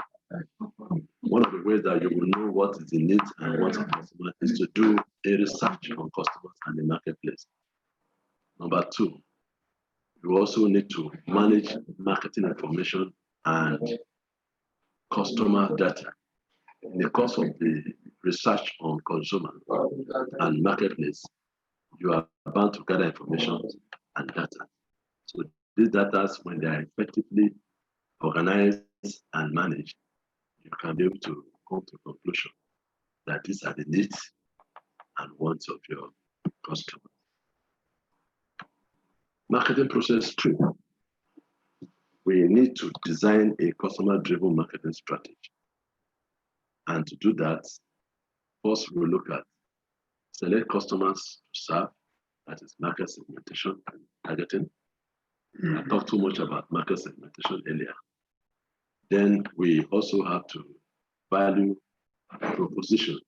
One of the ways that you will know what is the needs and wants of customers is to do a research on customers and the marketplace. Number two, you also need to manage marketing information and customer data. In the course of the research on consumer and marketplace, you are bound to gather information and data. So these data, when they are effectively organized and managed, you can be able to come to a conclusion that these are the needs and wants of your customers. Marketing process 2. We need to design a customer-driven marketing strategy. And to do that, first we'll look at select customers to serve, that is market segmentation and targeting. I talked too much about market segmentation earlier. Then we also have to value propositions,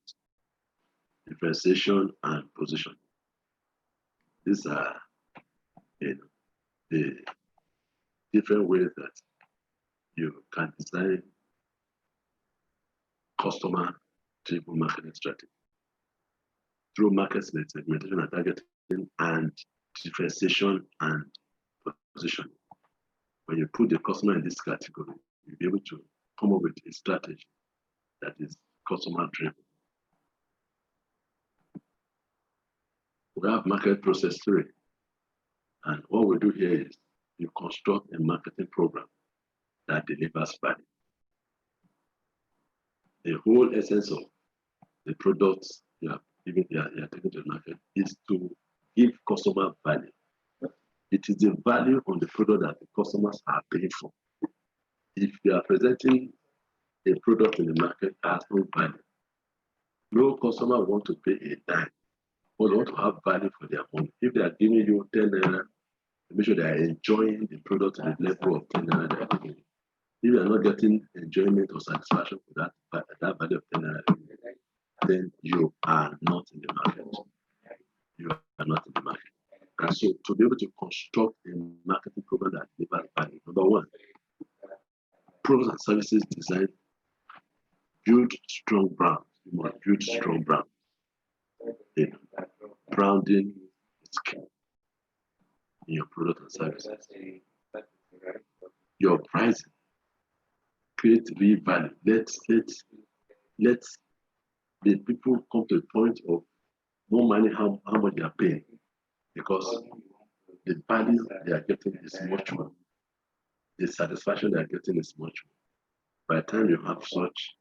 differentiation, and position. These are the different ways that you can design customer-driven marketing strategy through market segmentation and targeting and differentiation and positioning. When you put the customer in this category, you'll be able to come up with a strategy that is customer-driven. We have market process 3. And what we do here is you construct a marketing program that delivers value. The whole essence of the products you are taking to the market is to give customer value. It is the value on the product that the customers are paying for. If you are presenting a product in the market that has no value, no customer want to pay a dime, but want to have value for their money. If they are giving you 10 naira, make sure they are enjoying the product to the level of 10 naira they are giving you. If you are not getting enjoyment or satisfaction for that value of 10 naira, then you are not in the market. You are not in the market. And so to be able to construct a marketing program that delivers value, number one, products and services design, build strong brands. You must build strong brands. Branding is key in your product and services. Your pricing, create real value. Let the people come to a point of no money how much they are paying, because the value they are getting is much more. The satisfaction they are getting is much more. By the time you have such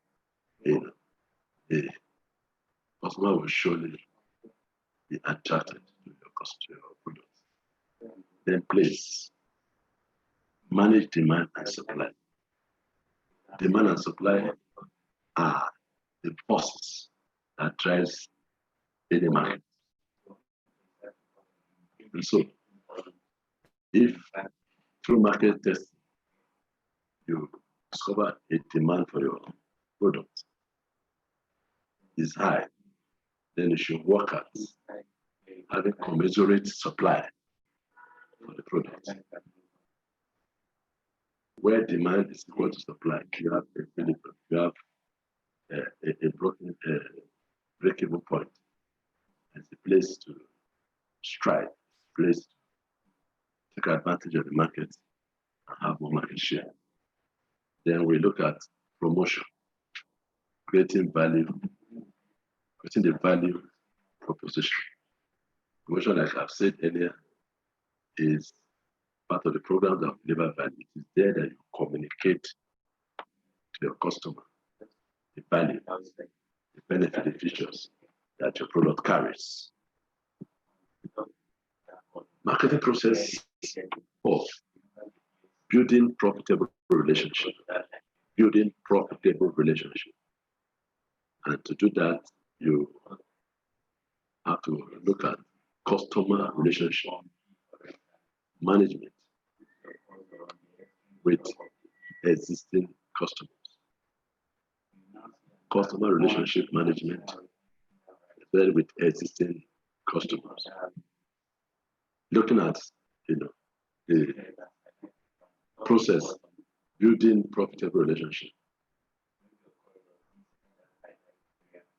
a customer will surely be attracted to your products. Then place, manage demand and supply. Demand and supply are the forces that drives any market. And so, if through market testing you discover a demand for your product is high, then you should work at having commensurate supply for the product. Where demand is equal to supply, you have equilibrium, you have a break-even point. It's a place to strive, a place to take advantage of the market and have more market share. Then we look at promotion, creating value, creating the value proposition. Promotion, like I've said earlier, is part of the program that deliver value. It is there that you communicate to your customer the value, the benefit, the features that your product carries. Marketing process 4, building profitable relationship. Building profitable relationship. And to do that, you have to look at customer relationship management with existing customers. Customer relationship management with existing customers. Looking at the process, building profitable relationship.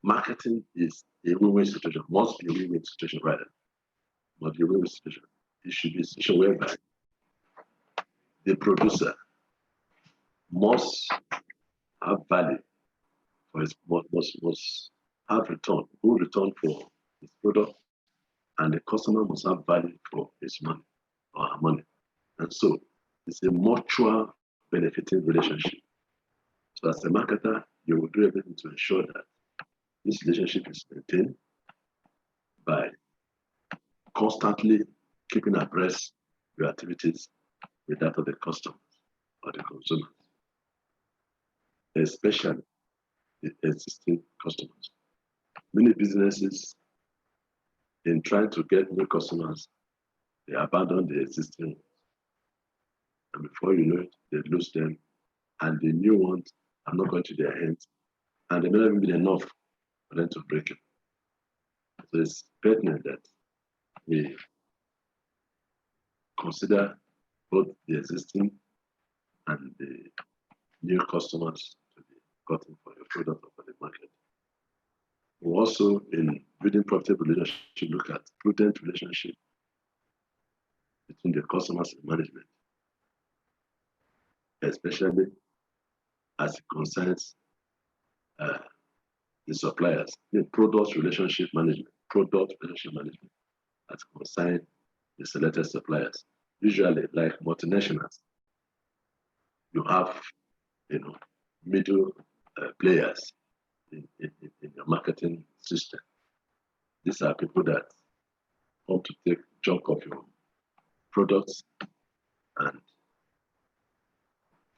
Marketing is a win-win situation. Must be a win-win situation, rather. Must be a win-win situation. It should be a situation whereby the producer must have value for his, must have return, good return for his product, and the customer must have value for his money or her money. And so it's a mutual benefiting relationship. So as a marketer, you will do everything to ensure that this relationship is maintained by constantly keeping abreast your activities with that of the customers or the consumers, especially the existing customers. Many businesses, in trying to get new customers, they abandon the existing ones. And before you know it, they lose them, and the new ones are not going to their hands and they may not even be enough for them to break it. So it's pertinent that we consider both the existing and the new customers to be gotten for your product or for the market. We also, in building profitable relationship, look at prudent relationship between the customers and management, especially as it concerns the suppliers, the product relationship management as concerns the selected suppliers. Usually, like multinationals, you have, middle players in your marketing system. These are people that want to take chunk of your products and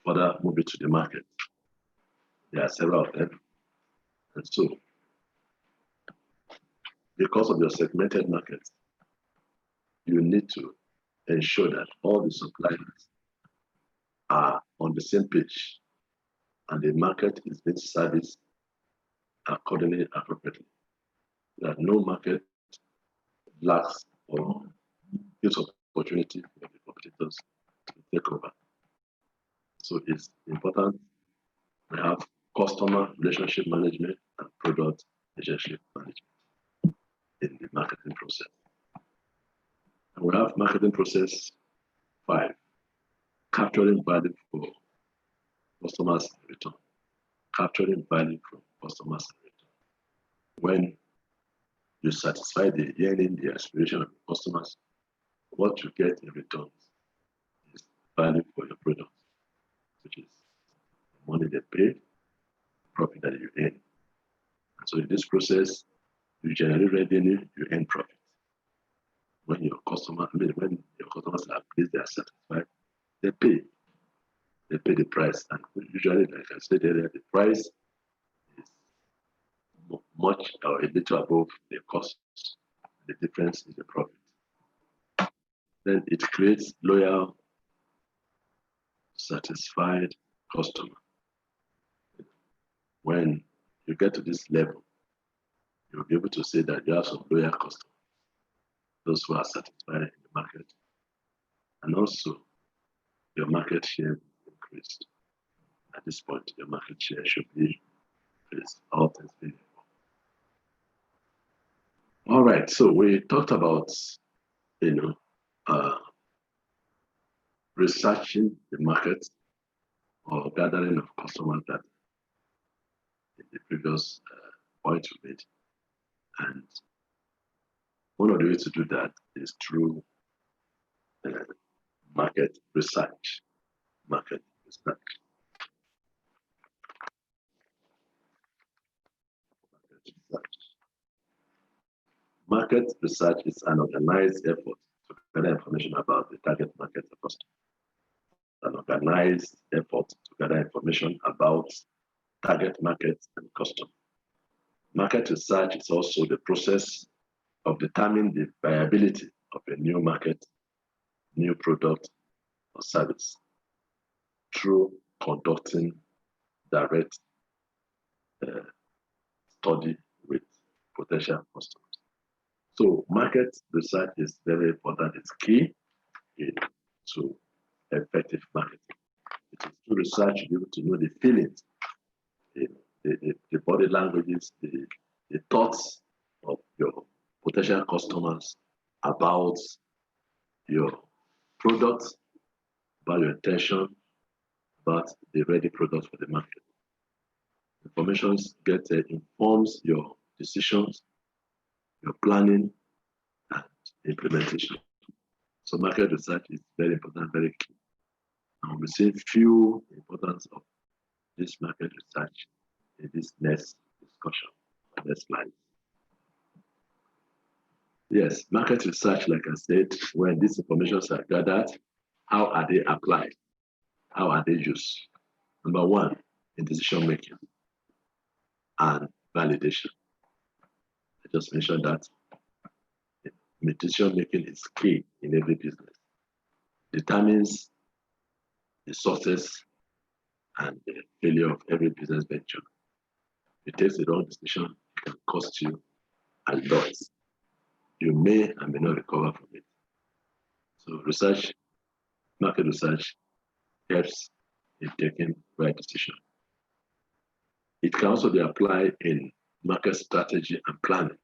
further move it to the market. There are several of them. And so, because of your segmented market, you need to ensure that all the suppliers are on the same page and the market is being serviced accordingly, appropriately. That no market lacks or gives opportunity for the competitors to take over. So it's important we have customer relationship management and product relationship management in the marketing process. And we have marketing process 5, capturing value for customers in return. Capturing value from customers in return. When you satisfy the yearning, the aspiration of the customers, what you get in return is value for your product, which is the money they pay, profit that you earn. And so in this process, you generate revenue, you earn profit. When your customers are pleased, they are satisfied, they pay. They pay the price. And usually, like I said earlier, the price is much or a little above the cost. The difference is the profit. Then it creates loyal, satisfied customer. When you get to this level, you'll be able to say that you have some loyal customers, those who are satisfied in the market, and also your market share increased. At this point, your market share should be increased. All things being equal. All right, so we talked about, researching the market or gathering of customers that in the previous point we made. And one of the ways to do that is through market research. Market research. Market research is an organized effort to gather information about the target market of customers. An organized effort to gather information about target market and customer. Market research is also the process of determining the viability of a new market, new product, or service through conducting direct study with potential customers. So market research is very important. It's key to effective marketing. It is through research you'll be able to know the feelings, the body languages, the thoughts of your potential customers about your product, about your intention, about the ready product for the market. Information informs your decisions, your planning, and implementation. So market research is very important, very key. And we'll see few importance of this market research in this next discussion, next slide. Yes, market research, like I said, when these informations are gathered, how are they applied? How are they used? Number one, in decision making and validation. I just mentioned that decision making is key in every business. Determines the success and the failure of every business venture. it takes the wrong decision, it can cost you a lot. You may and may not recover from it. So research, market research helps in taking right decision. It can also be applied in market strategy and planning.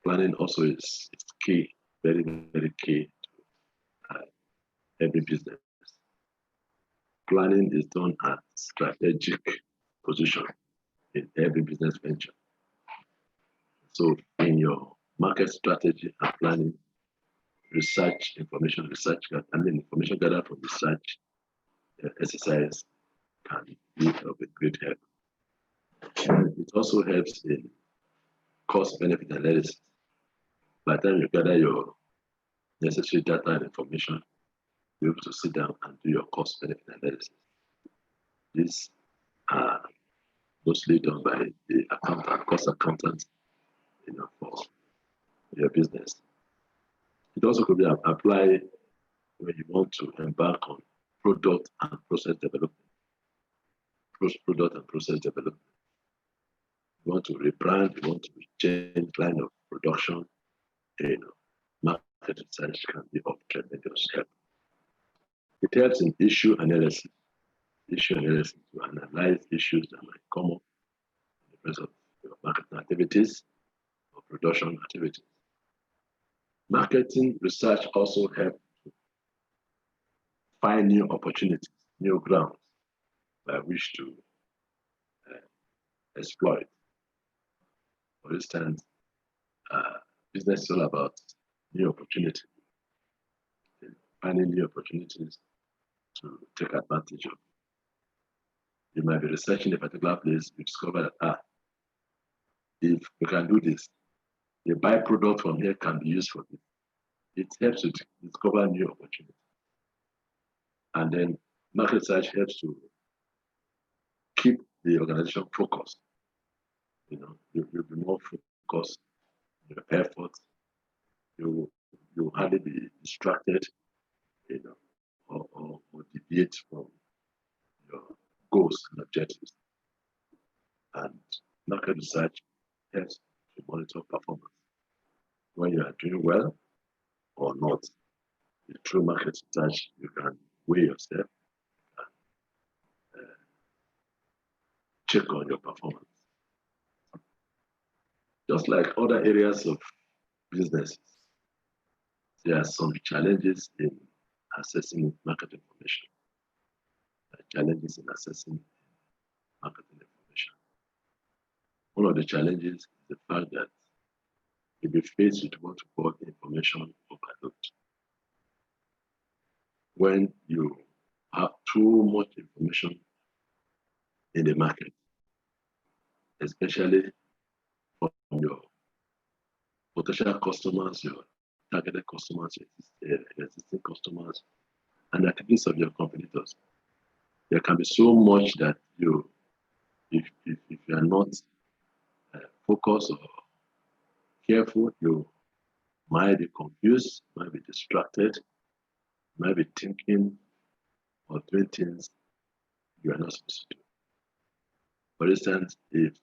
Planning also is key, very, very key to every business. Planning is done at strategic position in every business venture. So in your market strategy and planning, information gathered from research exercise can be of a great help. And it also helps in cost-benefit analysis. By the time you gather your necessary data and information, you're able to sit down and do your cost-benefit analysis. These are mostly done by the cost accountant, for your business. It also could be applied when you want to embark on product and process development. Product and process development. You want to rebrand, you want to change line of production, market research can be of tremendous help. It helps in issue analysis. To analyze issues that might come up in the presence of your marketing activities or production activities. Marketing research also helps to find new opportunities, new grounds by which to exploit. For instance, business is all about new opportunities, finding new opportunities to take advantage of. You might be researching a particular place, you discover that, if you can do this, the byproduct from here can be used for this. It helps you to discover new opportunities. And then market research helps to keep the organization focused. You'll be more focused in your efforts. You hardly be distracted, or deviate from your goals and objectives. And market research helps to monitor performance. When you are doing well or not, through market research, you can weigh yourself and check on your performance. Just like other areas of businesses, there are some challenges in accessing market information. Challenges in accessing marketing information. One of the challenges is the fact that you'll be faced with what we call information overload. When you have too much information in the market, especially from your potential customers, your targeted customers, your existing customers, and the activities of your competitors. There can be so much that if you are not focused or careful, you might be confused, might be distracted, might be thinking or doing things you are not supposed to do. For instance, if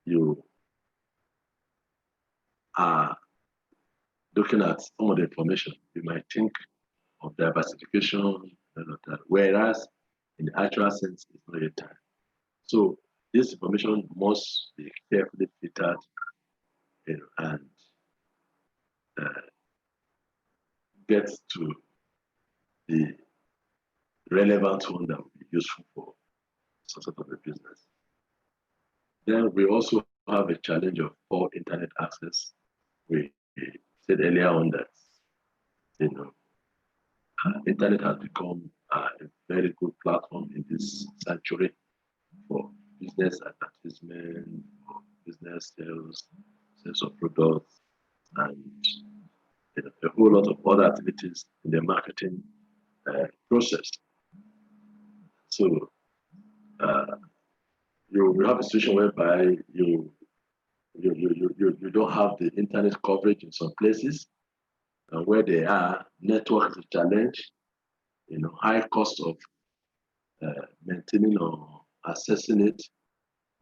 you are looking at some of the information, you might think of diversification, whereas in the actual sense, it's not yet time. So this information must be carefully filtered and get to the relevant one that will be useful for some sort of a business. Then we also have a challenge of poor internet access. We said earlier on that internet has become a very good platform in this century for business advertisement, for business sales of products, and a whole lot of other activities in the marketing process. So you have a situation whereby you don't have the internet coverage in some places, and where they are, network is a challenge, high cost of maintaining or accessing it,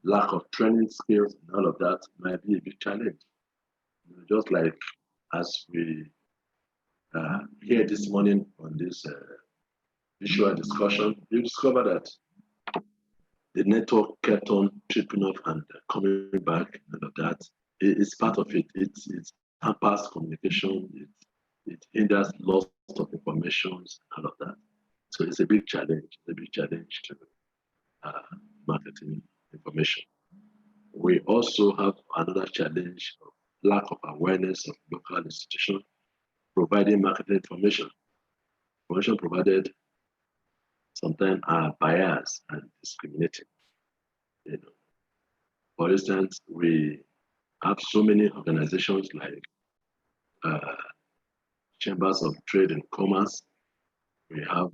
lack of training skills and all of that might be a big challenge. Just like as we here this morning on this visual discussion, you discover that the network kept on tripping off and coming back, and all of that. It's part of it. It hampers communication. It hinders loss of information, all of that. So it's a big challenge. It's a big challenge to marketing information. We also have another challenge of lack of awareness of local institutions providing marketing information. Information provided sometimes are biased and discriminating. For instance, we have so many organizations like chambers of trade and commerce. We have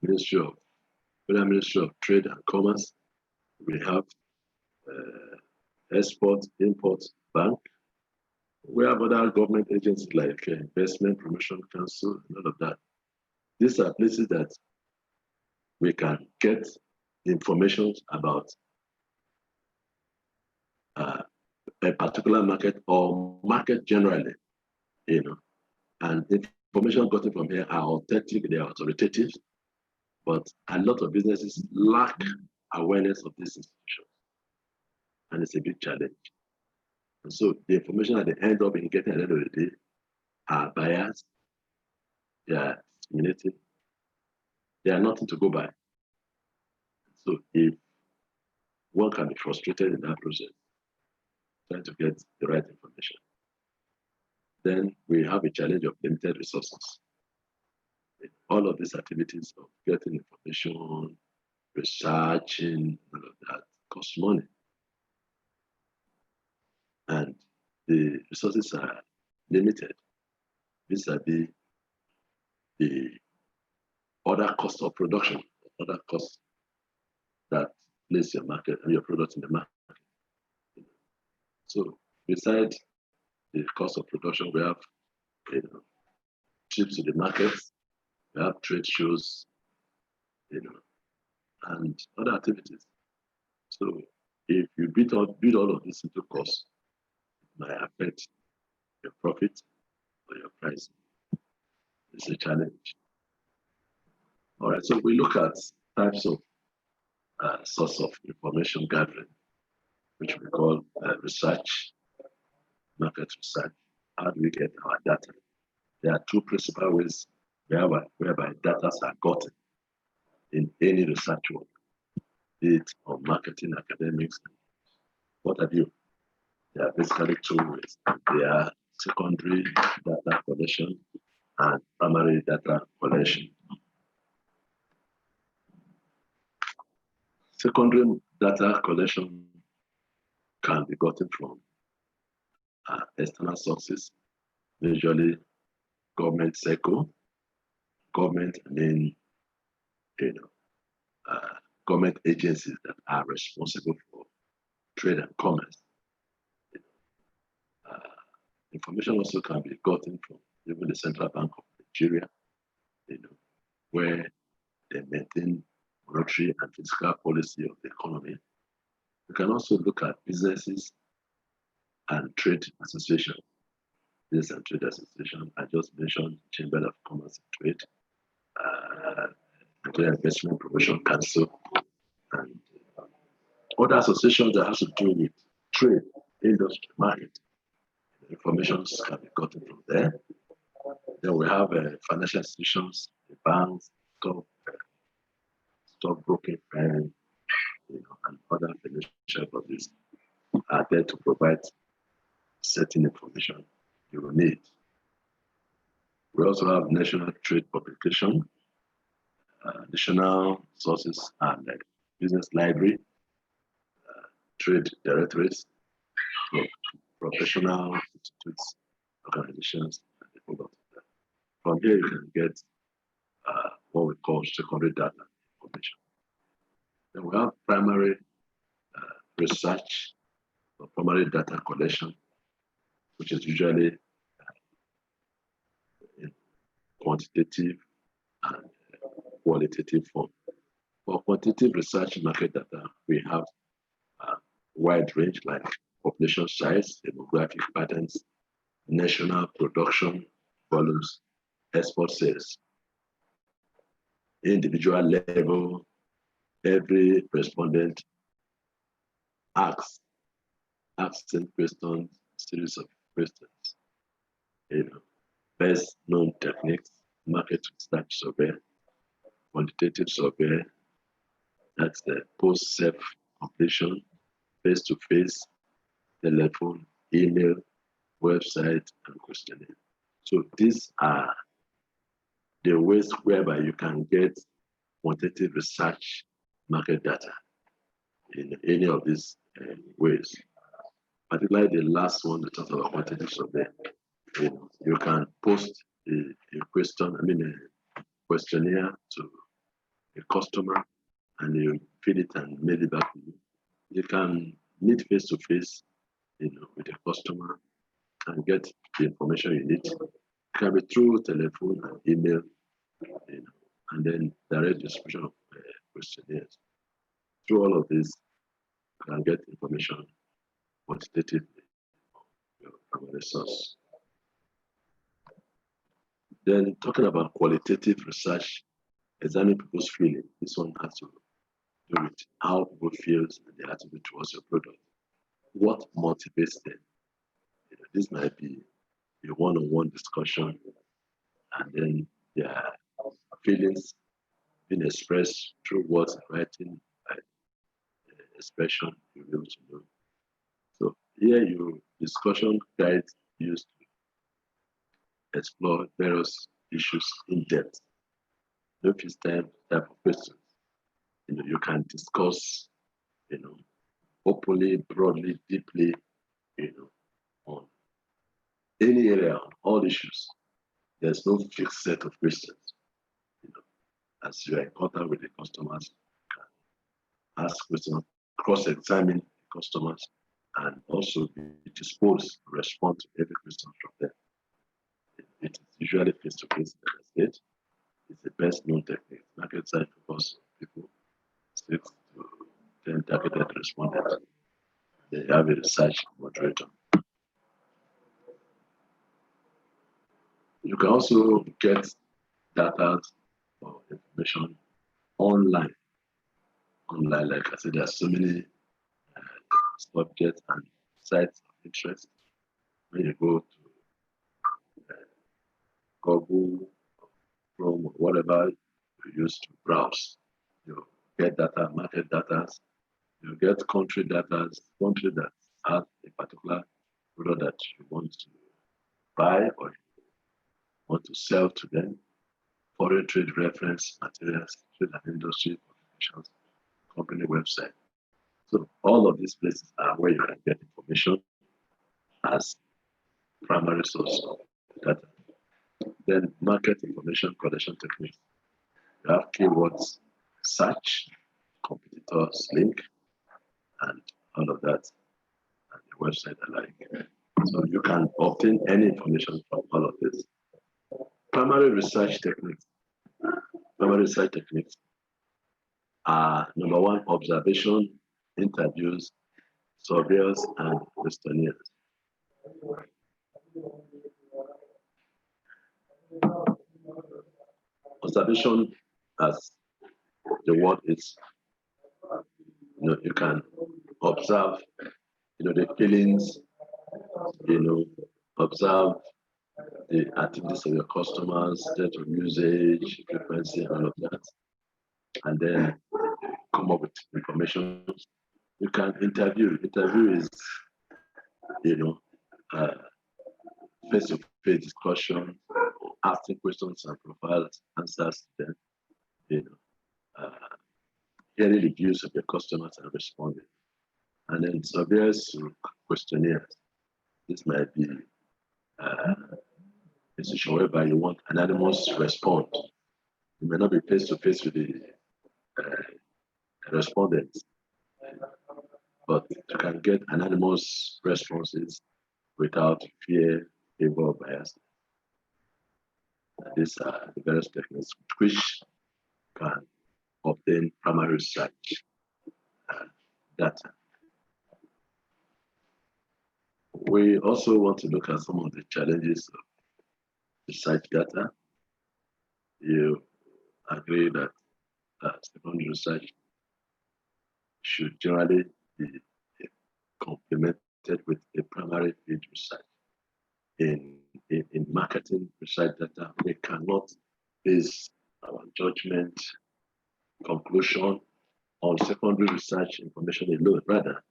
Ministry of Trade and Commerce. We have Export Import Bank. We have other government agencies like Investment Promotion Council and all of that. These are places that we can get information about a particular market or market generally, and information gotten from here are authentic, they are authoritative, but a lot of businesses lack awareness of these institutions, and it's a big challenge. And so the information that they end up in getting at the end of the day are biased, they are discriminating, they are nothing to go by. So if one can be frustrated in that process, trying to get the right information, then we have a challenge of limited resources. All of these activities of getting information, researching, all of that costs money. And the resources are limited. These are the other costs of production, other costs that place your market and your product in the market. So besides the cost of production, we have trips to the markets, we have trade shows, and other activities. So if you build all of this into costs, it might affect your profit or your price. It's a challenge. All right, so we look at types of source of information gathering, which we call research, market research. How do we get our data? There are two principal ways whereby data are gotten in any research work, be it on marketing, academics, what have you. There are basically two ways. They are secondary data collection and primary data collection. Secondary data collection can be gotten from external sources, usually government sector. Government, I mean, government agencies that are responsible for trade and commerce. Information also can be gotten from even the Central Bank of Nigeria, where they maintain monetary and fiscal policy of the economy. We can also look at businesses and trade associations. Business and trade association, I just mentioned Chamber of Commerce and Trade, Nigeria Investment Promotion Council, and other associations that have to do with trade, industry, market. Information can be gotten from there. Then we have financial institutions, the banks, stockbroking firms, and other financial bodies are there to provide certain information you will need. We also have national trade publication, additional sources and like business library, trade directorates, professional institutes, organizations, and all of that. From here, you can get what we call secondary data information. Then we have primary research or primary data collection, which is usually in quantitative and qualitative form. For quantitative research market data, we have wide range like population size, demographic patterns, national production volumes, export sales. Individual level, every respondent asks questions, series of questions. Best known techniques, market research survey, quantitative survey, that's the post self completion, face-to-face, telephone, email, website, and questionnaire. So these are the ways whereby you can get quantitative research market data in any of these ways. Particularly the last one, the talk about quantitative survey. You can post a questionnaire to a customer, and you fill it and mail it back to you. You can meet face to face, with a customer and get the information you need. It can be through telephone and email, and then direct distribution of questionnaires. Through all of this, you can get information quantitatively from a resource. Then talking about qualitative research, examine people's feeling. This one has to do with how people feel and their attitude towards your product. What motivates them? This might be a one-on-one discussion, and then their feelings being expressed through words, writing, expression, you'll be able to know. So here your discussion guides used to explore various issues in depth. No fixed type of questions. You can discuss, openly, broadly, deeply, on any area, on all issues. There's no fixed set of questions. As you are in contact with the customers, you can ask questions, cross-examine the customers, and also be disposed to respond to every question from them. It is usually face-to-face, like I said. It's the best known technique. Market side focus people, 6 to 10 targeted respondents. They have a research moderator. You can also get data or information online. Online, like I said, there are so many subjects and sites of interest. When you go to Google, Chrome, or whatever you use to browse, you get data, market data, you get country data, country that has a particular product that you want to buy or want to sell to them, foreign trade reference materials, trade and industry publications, company website. So all of these places are where you can get information as primary source of data. Then market information collection techniques. You have keywords, search, competitors, link, and all of that, and the website alike. So you can obtain any information from all of this. Primary research techniques. Primary research techniques are number one, observation, interviews, surveys, and questionnaires. Observation, as the word is, you can observe, the feelings, observe the activities of your customers, date of usage, frequency, and all of that, and then come up with information. You can interview. Interview is, face-to-face discussion, asking questions and profiles, answers to them, hearing the views of your customers and responding. And then surveys through questionnaires. This might be a situation whereby you want anonymous response. You may not be face-to-face with the respondents, but you can get anonymous responses without fear, favor, or bias. These are the various techniques which can obtain primary research data. We also want to look at some of the challenges of research data. You agree that secondary research should generally be complemented with a primary field research. In marketing research data, we cannot base our judgment conclusion on secondary research information alone. Rather,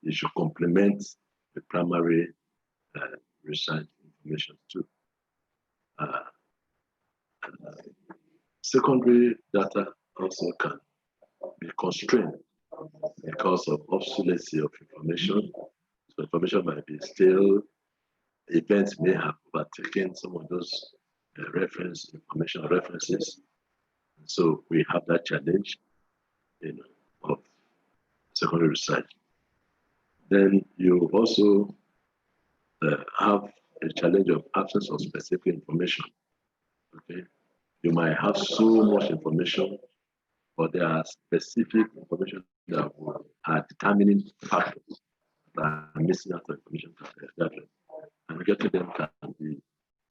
it should complement the primary research information too. Secondary data also can be constrained because of obsolescence of information. So information might be still, events may have overtaken some of those references. So we have that challenge, of secondary research. Then you also have a challenge of absence of specific information. Okay, you might have so much information, but there are specific information that are determining factors that are missing out of information gathering. And getting them can be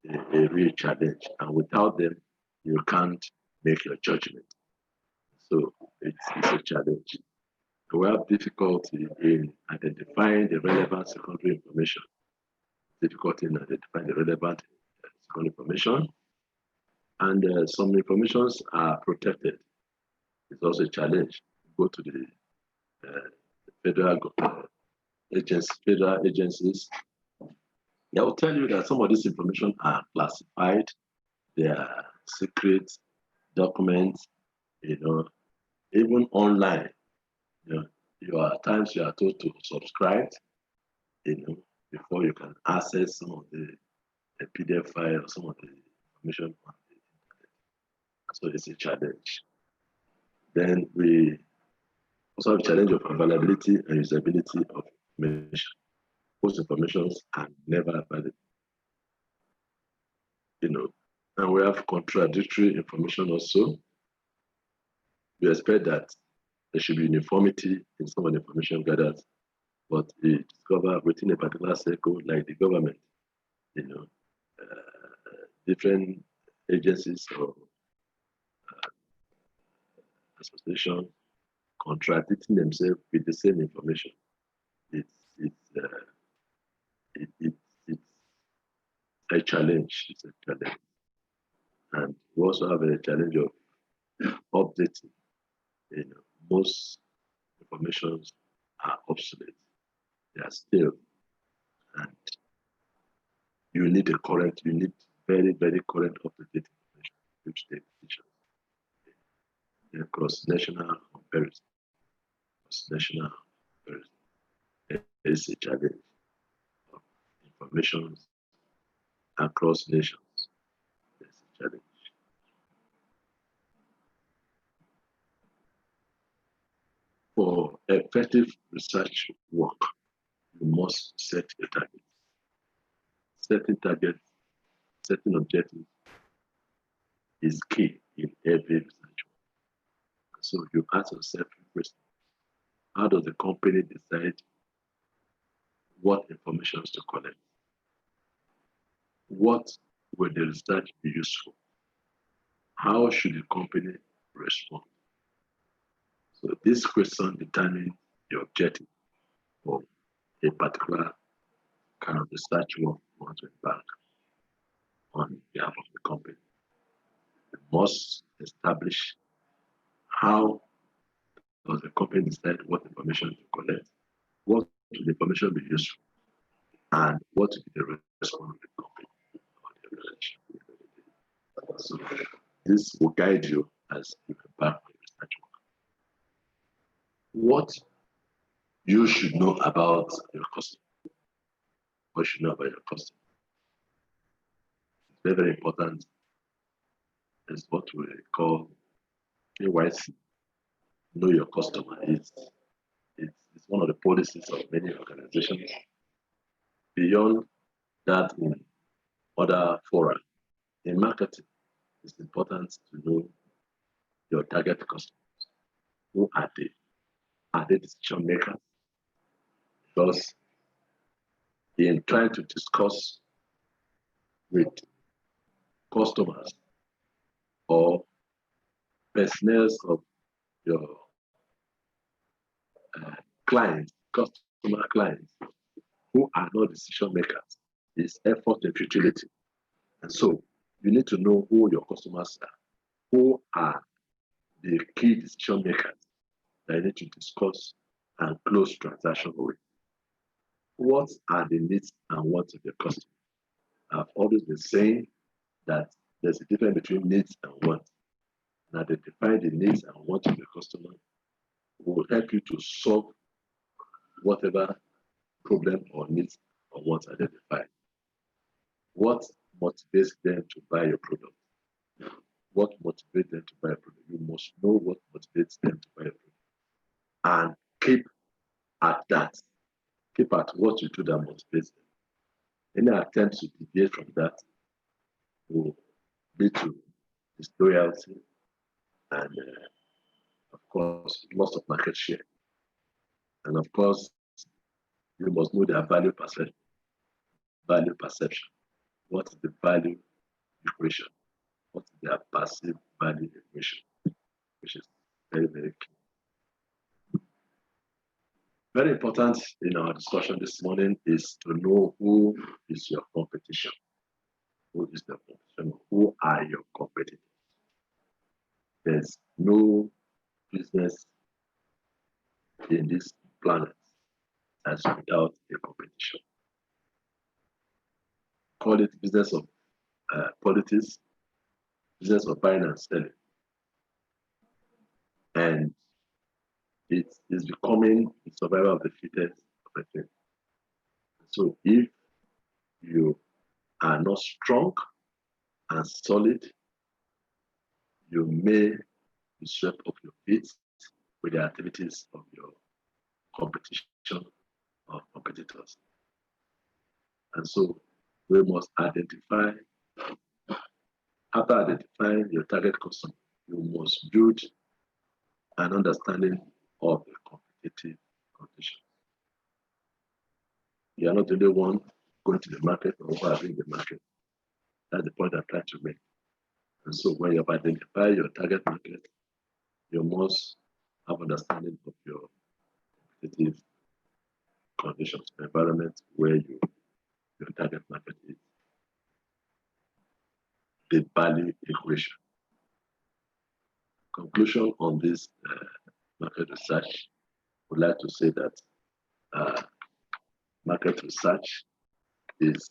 a real challenge. And without them, you can't make your judgment. So it's a challenge. We have difficulty in identifying the relevant secondary information. Difficulty in identifying the relevant secondary information. And some informations are protected. It's also a challenge. Go to the federal agencies. They will tell you that some of this information are classified, they are secret documents, even online. At times you are told to subscribe, before you can access some of the PDF file or some of the information on the internet. So it's a challenge. Then we also have a challenge of availability and usability of information. Most information are never available. And we have contradictory information also. We expect that there should be uniformity in some of the information gathered, but we discover within a particular circle, like the government, different agencies or associations contradicting themselves with the same information. It's a challenge. It's a challenge. And we also have a challenge of updating. Most informations are obsolete. They are still, and you need very, very current up-to-date information, which take decisions. Cross-national comparison. Cross-national comparison. There is a challenge of information across nations. There's a challenge. For effective research work, you must set a target. Setting targets, setting objectives is key in every research work. So you ask yourself a question: how does the company decide what information to collect? What will the research be useful? How should the company respond? So this question determines the objective of a particular kind of research work you want to embark on behalf of the company. You must establish how does the company decide what information to collect, what should the information be useful, and what will be the response of the company on the research. So this will guide you as you embark on research work. What you should know about your customer. What you should know about your customer. It's very, very important. It's what we call KYC. Know your customer. It's one of the policies of many organizations. Beyond that, in other fora, in marketing, it's important to know your target customers. Who are they? Are they decision makers? Because in trying to discuss with customers or personnel of your clients, customer clients, who are not decision makers, is effort and futility. And so you need to know who your customers are, who are the key decision makers that you need to discuss and close transaction with. What are the needs and wants of your customer? I've always been saying that there's a difference between needs and wants. And identifying the needs and wants of your customer will help you to solve whatever problem or needs or wants identified. What motivates them to buy your product? What motivates them to buy a product? You must know what motivates them to buy a product. And keep at that. Keep at what you do that motivates them. Any attempt to deviate from that will lead to disloyalty and, of course, loss of market share. And of course, you must know their value perception. Value perception. What is the value equation? What is their passive value equation? Which is very, very key. Very important in our discussion this morning is to know who is your competition. Who is the competition? Who are your competitors? There's no business in this planet that's without a competition. Call it business of politics, business of buying and selling. And it is becoming the survival of the fittest of a thing. So if you are not strong and solid, you may be swept off your feet with the activities of your competition or competitors. And so we must identify, after identifying your target customer, you must build an understanding of the competitive conditions. You are not the only one going to the market or overhaving the market. That's the point I'm trying to make. And so when you have identified your target market, you must have understanding of your competitive conditions, environment where your target market is. The value equation. Conclusion on this market research, I would like to say that market research is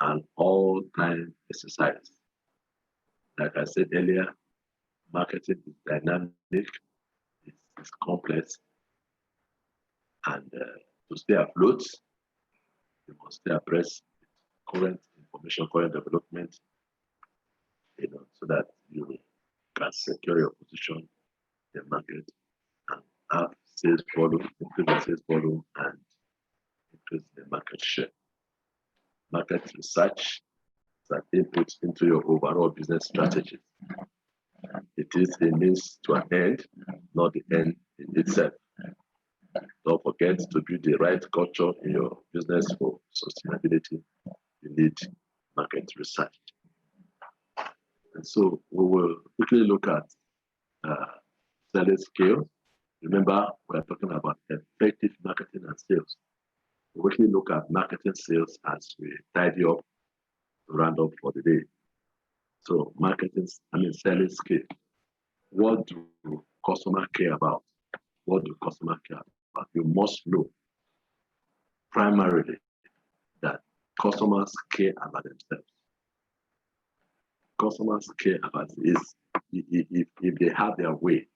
an all-time exercise. Like I said earlier, marketing is dynamic, it's complex, and to stay afloat, you must stay abreast with current information, current development, so that you can secure your position in the market and have sales volume, increase the sales volume, and increase the market share. Market research is an input into your overall business strategy. It is a means to an end, not the end in itself. Don't forget to build the right culture in your business for sustainability. You need market research. And so we will quickly look at selling skills. Remember, we're talking about effective marketing and sales. We quickly look at marketing sales as we tidy up to round up for the day. So selling skills. What do customers care about? What do customers care about? You must know primarily that customers care about themselves. Customers care about this. If they have their way,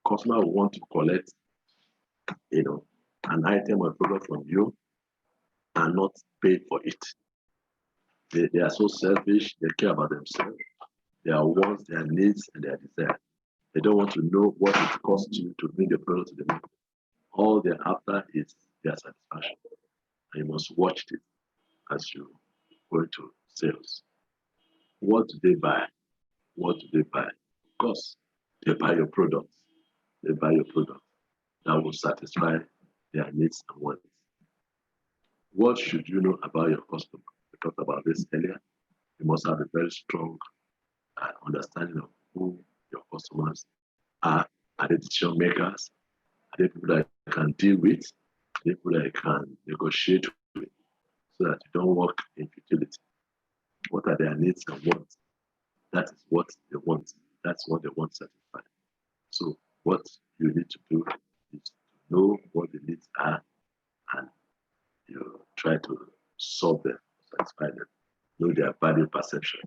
customers want to collect, an item or product from you and not pay for it. They are so selfish. They care about themselves, their wants, their needs, and their desires. They don't want to know what it costs you to bring the product to the market. All they're after is their satisfaction. And you must watch it as you go into sales. What do they buy? What do they buy? Of course, they buy your product. They buy your product that will satisfy their needs and wants. What should you know about your customer? We talked about this earlier. You must have a very strong understanding of who your customers are. Are they decision makers? Are they people that you can deal with? Are they people that you can negotiate with so that you don't work in futility? What are their needs and wants? That is what they want. That's what they want satisfied. So what you need to do is to know what the needs are and you try to solve them, satisfy them, know their value perception,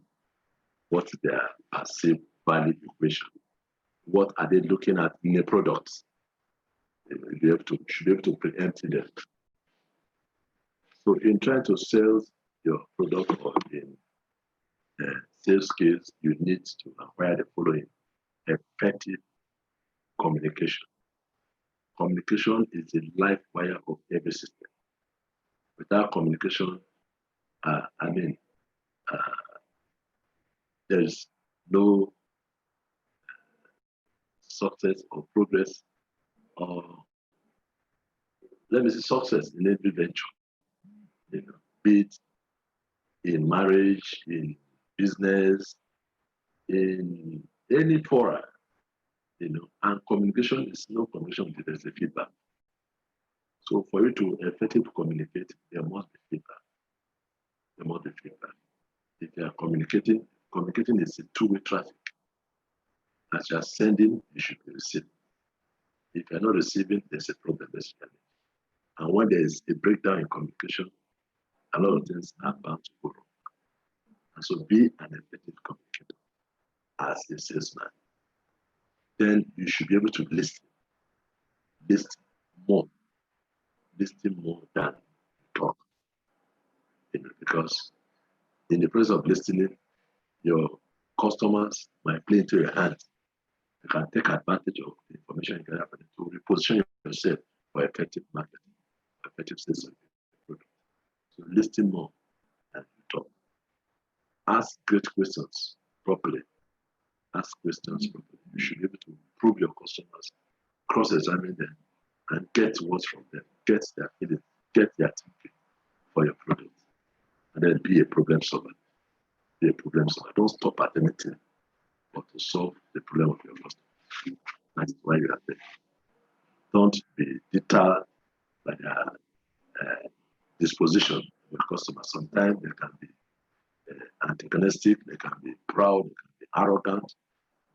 what's their perceived value equation, what are they looking at in a product. You should be able to preempt them. So in trying to sell your product or in sales skills, you need to acquire the following: effective communication. Communication is the life wire of every system. Without communication, there's no success or progress, or let me say success in every venture. Be it in marriage, in business, in any forum, and communication is no communication, there's a feedback. So for you to effectively communicate, there must be feedback. There must be feedback. If you are communicating is a two-way traffic. As you are sending, you should be receiving. If you're not receiving, there's a problem, basically. And when there is a breakdown in communication, a lot of things are bound to go wrong. And so be an effective communicator as a salesman. Then you should be able to listen. Listen more than talk. Because in the process of listening, your customers might play into your hands. You can take advantage of the information you get to reposition yourself for effective marketing, effective sales of your product. So listen more than you talk. Ask great questions properly. Ask questions properly. You should be able to improve your customers, cross-examine them, and get words from them, get their feelings, get their thinking for your product. And then be a problem solver. Be a problem solver. Don't stop at anything but to solve the problem of your customer. That's why you are there. Don't be deterred by their disposition of your customer. Sometimes they can be antagonistic, they can be proud, they can be arrogant,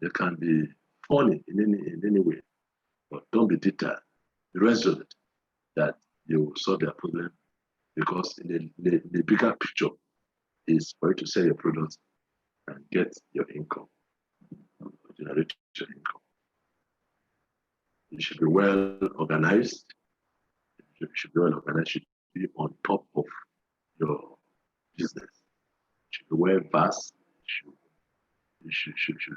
they can be funny in any way. But don't be deterred. The rest of it, that you will solve their problem, because in the bigger picture is for you to sell your products and get your income, generate your income. You should be well organized. You should be well organized. You should be on top of your business. You should be well versed. You should be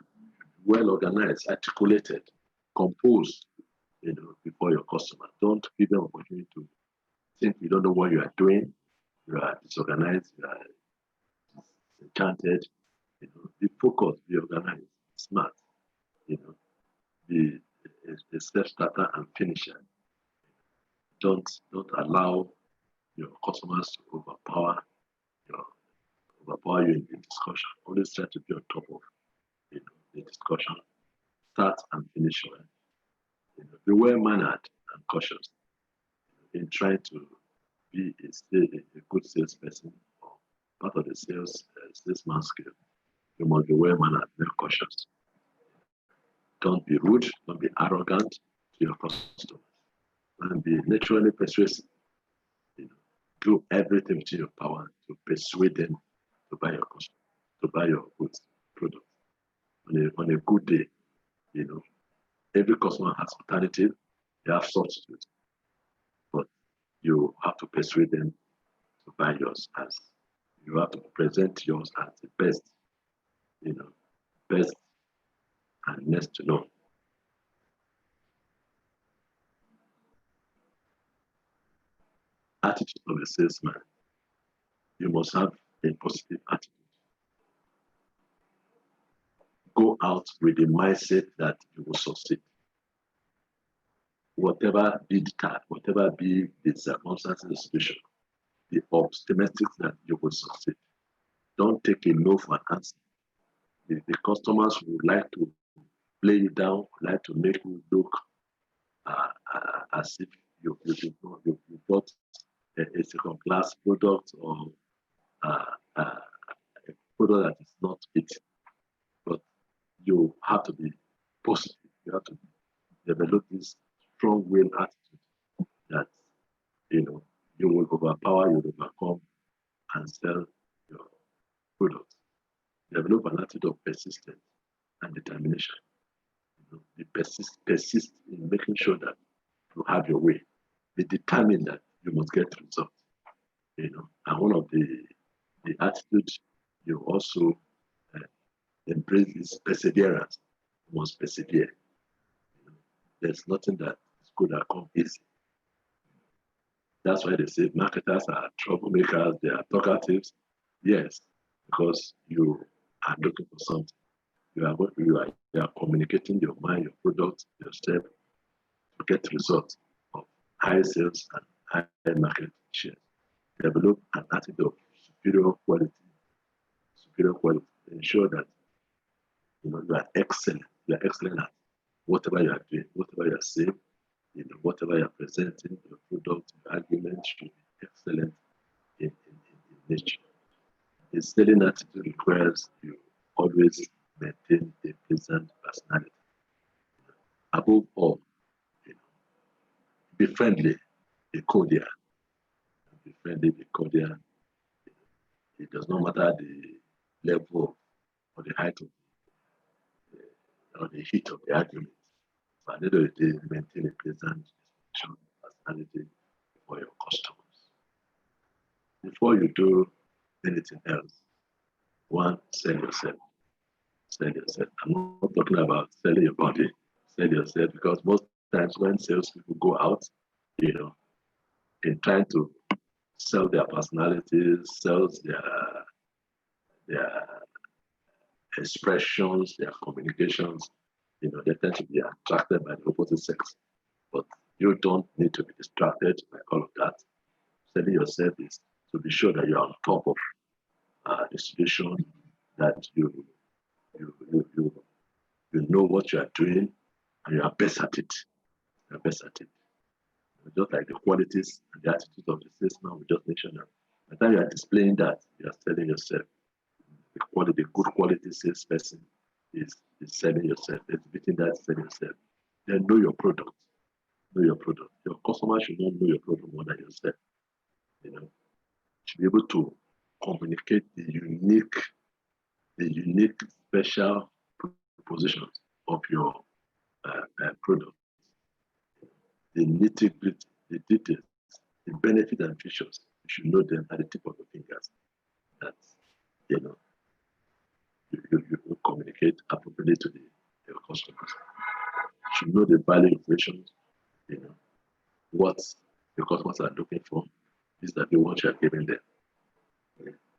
well organized, articulated, composed, before your customer. Don't give them opportunity to think you don't know what you are doing. You are disorganized. You are enchanted. Be focused. Be organized. Smart. Be a self-starter and finisher. Don't allow your customers to overpower you in the discussion. Always try to be on top of the discussion. Start and finish well. Be well-mannered and cautious in trying to be a good salesperson or part of the salesman skill. You must be well-mannered and cautious. Don't be rude. Don't be arrogant to your customers. And be naturally persuasive. Do everything within your power to persuade them to buy your customer, to buy your goods, product. On a good day, every customer has alternative, they have substitute, but you have to persuade them to buy yours, as you have to present yours as the best, best and next to none. Attitude of a salesman. You must have a positive attitude. Go out with the mindset that you will succeed. Whatever be the task, whatever be the circumstances, the situation, be optimistic that you will succeed. Don't take a no for an answer. The customers would like to play you down, like to make you look as if you bought a second-class product or a product that is not fit. But you have to be positive. You have to develop this strong-willed attitude that you will overpower, you will overcome, and sell your product. Develop an attitude of persistence and determination. Be persist in making sure that you have your way. Be determined that you must get results. And one of the attitudes you also embrace is perseverance. You must persevere. There's nothing that is good that comes easy. That's why they say marketers are troublemakers, they are talkatives. Yes, because you are looking for something. You are communicating your mind, your product, yourself to get results of high sales and high market share. Develop an attitude of superior quality. Ensure that you are excellent. You are excellent at whatever you are doing, whatever you are saying, whatever you are presenting, your product, your argument should be excellent in nature. A selling attitude requires you always maintain a pleasant personality. Above all, be friendly, be cordial. Be friendly, be cordial. It does not matter the level or the height of or the heat of the argument. But at the end of the day, maintain a pleasant personality for your customers. Before you do anything else, one, sell yourself. Sell yourself. I'm not talking about selling your body. Sell yourself, because most times when salespeople go out, in trying to sell their personalities, sell their expressions, their communications, they tend to be attracted by the opposite sex. But you don't need to be distracted by all of that. Selling yourself is to be sure that you're on top of the situation, that you know what you are doing, and you are best at it. You're best at it. Just like the qualities and the attitude of the salesman we just mentioned. By the time you are displaying that, you are selling yourself. The good quality salesperson is selling yourself, exhibiting that, selling yourself. Then know your product. Know your product. Your customer should not know your product more than yourself. Should be able to communicate the unique special propositions of your product. The nitty-gritty, the details, the benefits and features. You should know them at the tip of your fingers. That you communicate appropriately to your customers. You should know the value equations. What the customers are looking for is that the what you are giving them.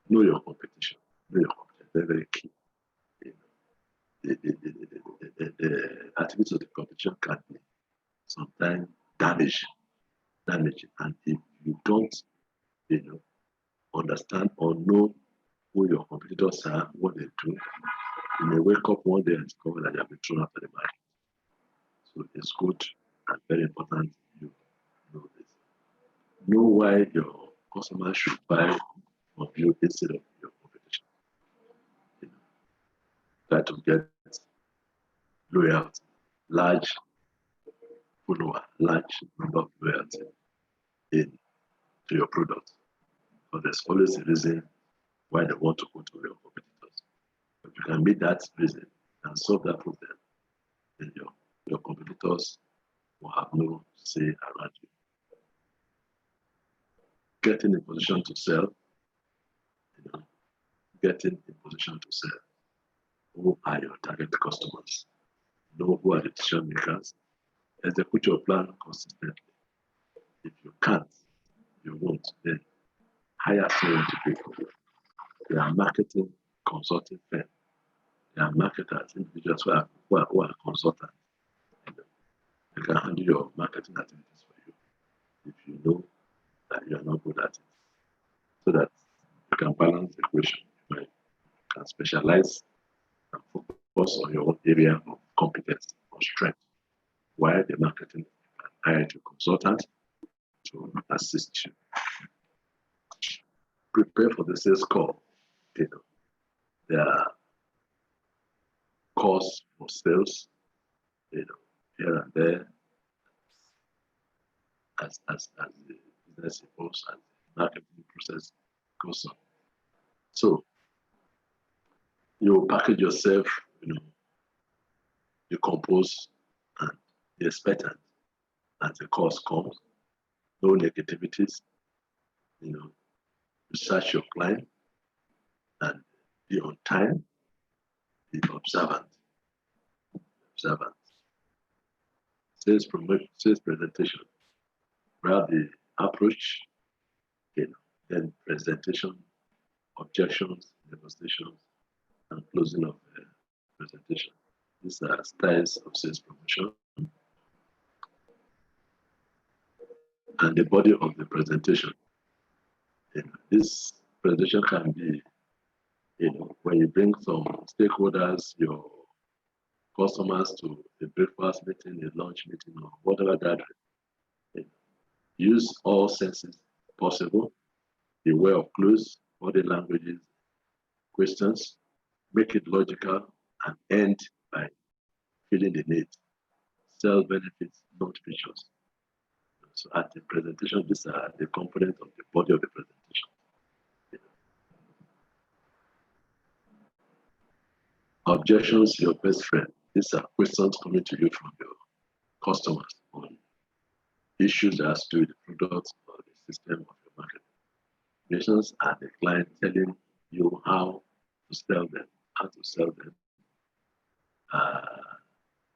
Know your competition. Know your competition. Very, very key. The activities of the competition can be sometimes damaging. And if you don't, understand or know who your competitors are, what they do, you may wake up one day and discover that you have been thrown out of the market. So it's good and very important you know this. Know why your customers should buy from you instead of your competition. Try to get loyalty, large follower, large number of loyalty to your product. But there's always a reason why they want to go to your competitors. If you can meet that reason and solve that problem, then your competitors will have no say around you. Getting in position to sell, getting in position to sell. Who are your target customers? Know who are the decision makers. Execute your plan consistently. If you can't, you won't, then hire someone to do it for you. There are marketing consulting firms. There are marketers, individuals who are consultants. They can handle your marketing activities for you if you know that you are not good at it. specialize and focus on your own area of competence or strength, while the marketing can hire a consultant to assist you. Prepare for the sales call. There are calls for sales, here and there, as the business evolves and the marketing process goes on. So you package yourself, you compose and be expectant as the course comes. No negativities, research your client and be on time, be observant. Sales presentation. Grab the approach, then presentation, objections, negotiations, and closing of the presentation. These are styles of sales promotion. And the body of the presentation. This presentation can be, when you bring some stakeholders, your customers to a breakfast meeting, a lunch meeting, or whatever gathering. Use all senses possible. Be aware of clues, body languages, questions. Make it logical and end by feeling the need. Sell benefits, not features. So at the presentation, these are the components of the body of the presentation. Objections, your best friend. These are questions coming to you from your customers on issues that has to do with the product or the system of your market. Objections are the client telling you how to sell them,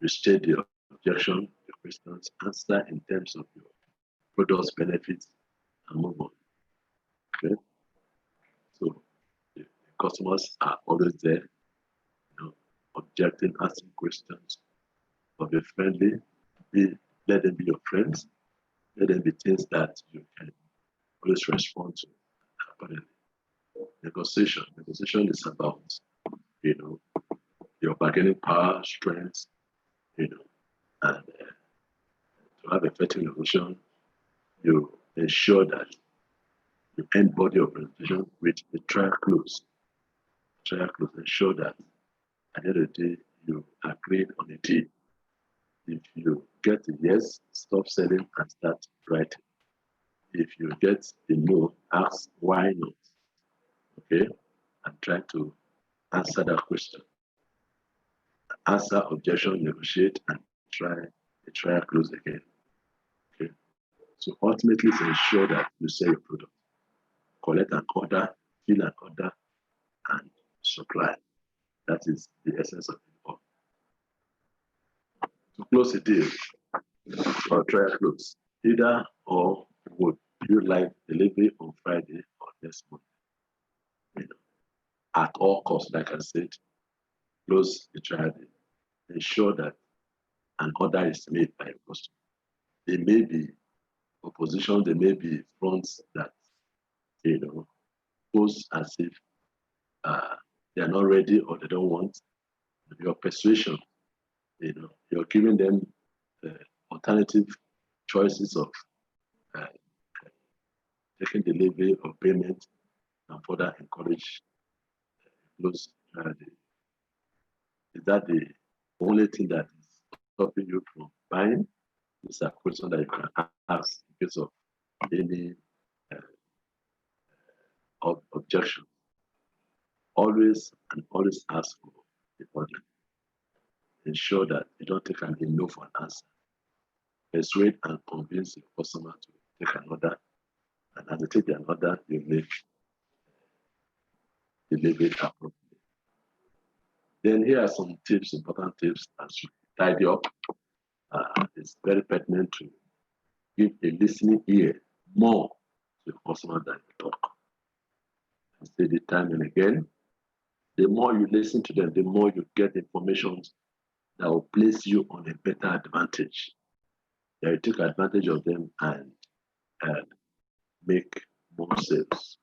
You state the objection, the questions, answer in terms of your product's benefits, and move on. Okay? So the customers are always there, objecting, asking questions, but be friendly, let them be your friends, let them be things that you can always respond to accordingly. Negotiation is about, your bargaining power, strength, and to have effective negotiation, you ensure that you end body of presentation with a trial close. Ensure that at the end of the day, you agreed on a deal. If you get a yes, stop selling and start writing. If you get a no, ask why not. Okay? And try to answer that question. Answer objection, negotiate, and try close again. Okay? So ultimately, to ensure that you sell your product, collect an order, fill an order, and supply. That is the essence of it all. To close a deal or try to close, either or would you like delivery on Friday or next month? At all costs, like I said, close the trial deal. Ensure that an order is made by a customer. There may be opposition, there may be fronts that pose as if they are not ready or they don't want. Your persuasion, you're giving them alternative choices of taking delivery or payment and further encourage close trial deal. Is that the only thing that is stopping you from buying? These are questions that you can ask in case of any objection. Always ask for the order. Ensure that you don't take an no for an answer. Persuade and convince your customer to take an order. And as they take an order, you make delivery appropriately. Then here are some tips, important tips as you tidy up. It's very pertinent to give a listening ear more to the customer than you talk. I say it time and again. The more you listen to them, the more you get information that will place you on a better advantage. That you take advantage of them and make more sales.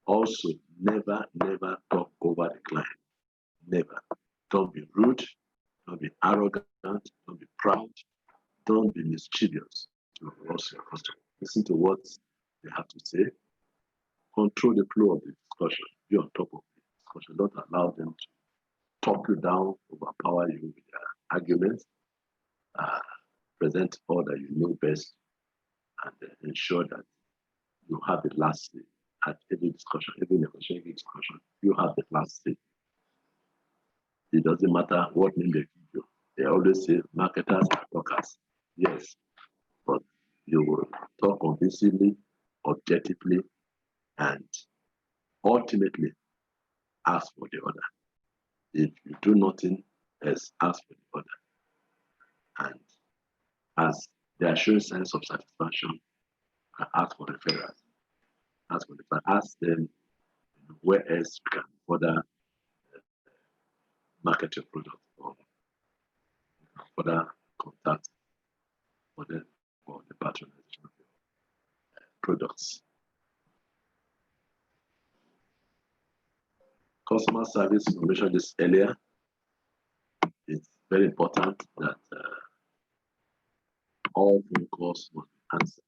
Also, never, never talk over the client. Never. Don't be rude. Don't be arrogant. Don't be proud. Don't be mischievous towards your customer. Listen to what they have to say. Control the flow of the discussion. Be on top of the discussion. Don't allow them to talk you down, overpower you with their arguments. Present all that you know best and ensure that you have the last say at every discussion, every negotiation, every discussion. You have the last say. It doesn't matter what name they give you. They always say marketers are talkers. Yes, but you will talk convincingly, objectively, and ultimately ask for the order. If you do nothing else, ask for the order. And as they are showing signs of satisfaction, ask for referrals. Ask them where else you can further market your product or further contact for the patronization of your products. Customer service, we mentioned this earlier. It's very important that all phone calls must be answered.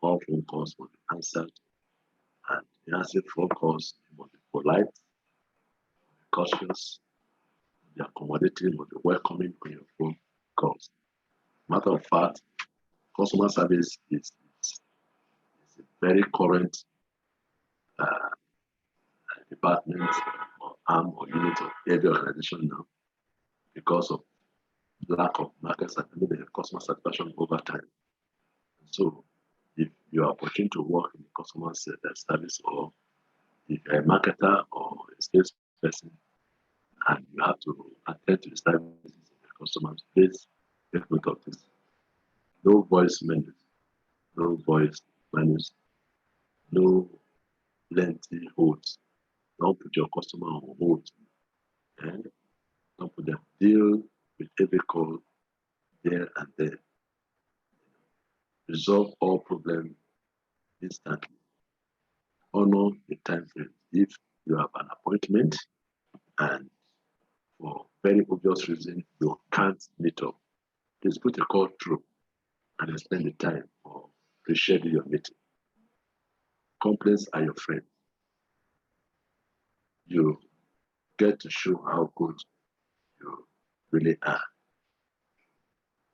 All phone calls must be answered. And in answering phone calls, you must be polite, cautious, be accommodating, must be welcoming on your phone calls. Matter of fact, customer service is a very current department or arm or unit of every organization now because of lack of customer satisfaction over time. So if you are opportunity to work in customer service or if you're a marketer or a salesperson and you have to attend to the services of the customers, please take note of this. No voice menus, no lengthy holds. Don't put your customer on hold. And don't put them. Deal with every call there and there. Resolve all problems instantly. Honor the time frame. If you have an appointment and for very obvious reason you can't meet up, please put a call through and extend the time or reschedule your meeting. Complaints are your friend. You get to show how good you really are.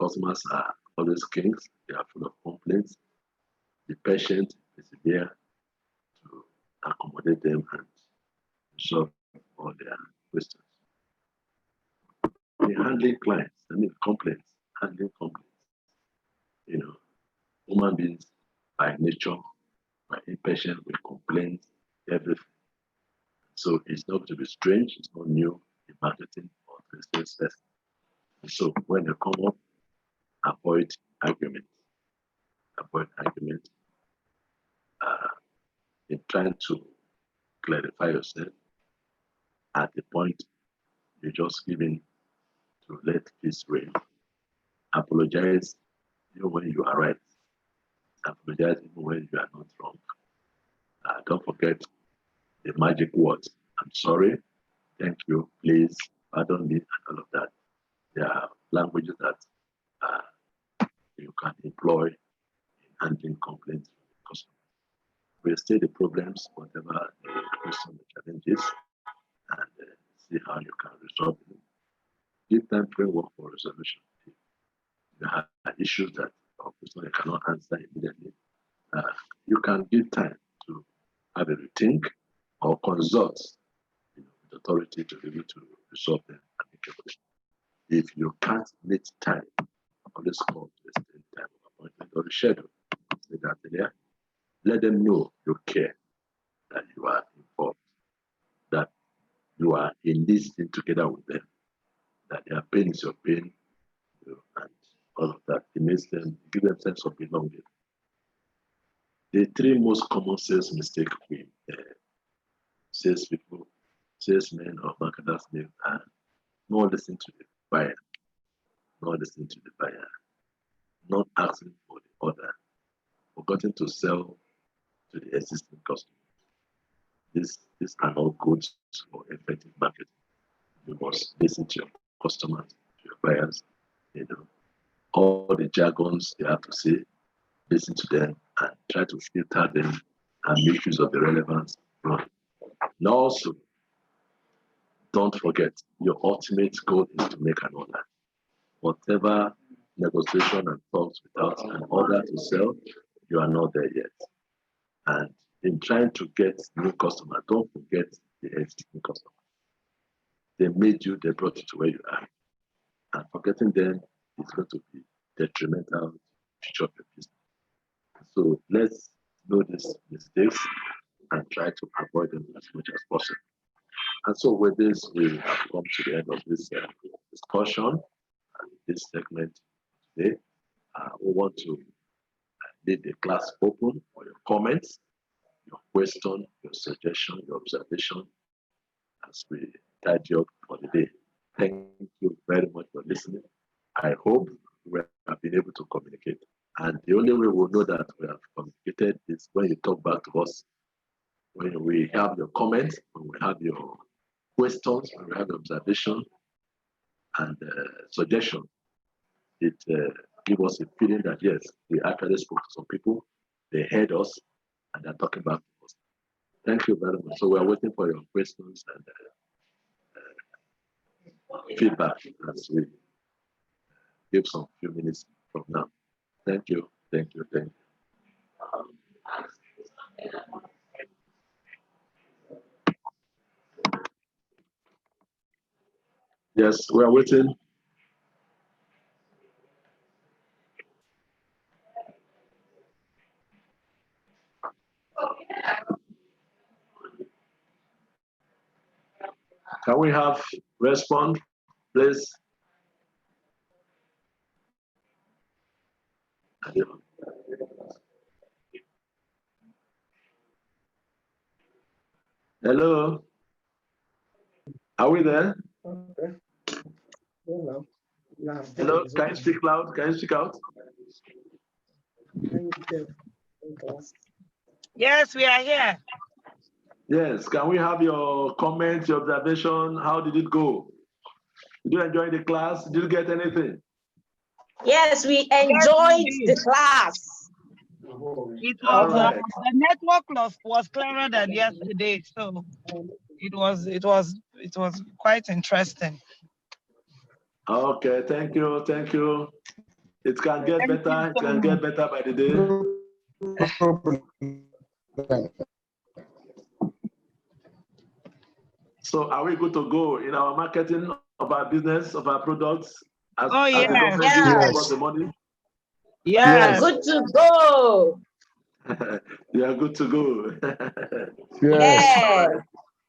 Customers are always kings. They are full of complaints. Be patient, persevere to accommodate them and solve all their questions. In handling clients, complaints, handling complaints. Human beings by nature, by impatient, with complaints, everything. So it's not to be strange, it's not new in marketing or sales person. So when they come up, avoid argument. In trying to clarify yourself at the point you're just giving to let peace reign. Apologize even when you are right. Apologize even when you are not wrong. Don't forget the magic words. I'm sorry, thank you, please, pardon me, and all of that. There are languages that you can employ in handling complaints from the customer. We'll state the problems, whatever the question, the challenges, and see how you can resolve them. Give them framework for resolution. If you have issues that a person cannot answer immediately, you can give time to have a rethink or consult with authority to be able to resolve them amicably. If you can't meet time, always call to extend time of appointment or reschedule. Say that there. Let them know you care, that you are involved, that you are in this thing together with them, that their pain is your pain, and all of that. It makes them give them sense of belonging. The three most common sales mistakes we salespeople, salesmen or marketers make are not listening to the buyer, not asking for the order, forgetting to sell to the existing customer. These are not good for effective marketing. You must listen to your customers, to your buyers, all the jargons they have to say, listen to them and try to filter them and make use of the relevance. Now also, don't forget, your ultimate goal is to make an order. Whatever negotiation and talks without an order to sell, you are not there yet. And in trying to get new customers, don't forget the existing customers. They made you, they brought you to where you are. And forgetting them is going to be detrimental to the future of your business. So let's know these mistakes and try to avoid them as much as possible. And so with this, we have come to the end of this discussion and this segment today. We want to leave the class open for your comments, your question, your suggestion, your observation as we tidy up for the day. Thank you very much for listening. I hope we have been able to communicate. And the only way we'll know that we have communicated is when you talk back to us, when we have your comments, when we have your questions, when we have your observation and suggestion. It gives us a feeling that yes, we actually spoke to some people, they heard us, and they're talking back to us. Thank you very much. So we're waiting for your questions and feedback as we give some few minutes from now. Thank you, thank you, thank you. Yes, we are waiting. Can we have respond, please? Hello? Are we there? Okay. Hello. Hello, can you speak loud? Can you speak out? Yes, we are here. Yes, can we have your comments, your observation? How did it go? Did you enjoy the class? Did you get anything? Yes, we enjoyed the class. It was right. The network was clearer than yesterday, so it was quite interesting. Okay, thank you, thank you. It can get better. It can get better by the day. So are we good to go in our marketing of our business, of our products? As the government gives us the money? Yes. Good to go. You are good to go. Yes.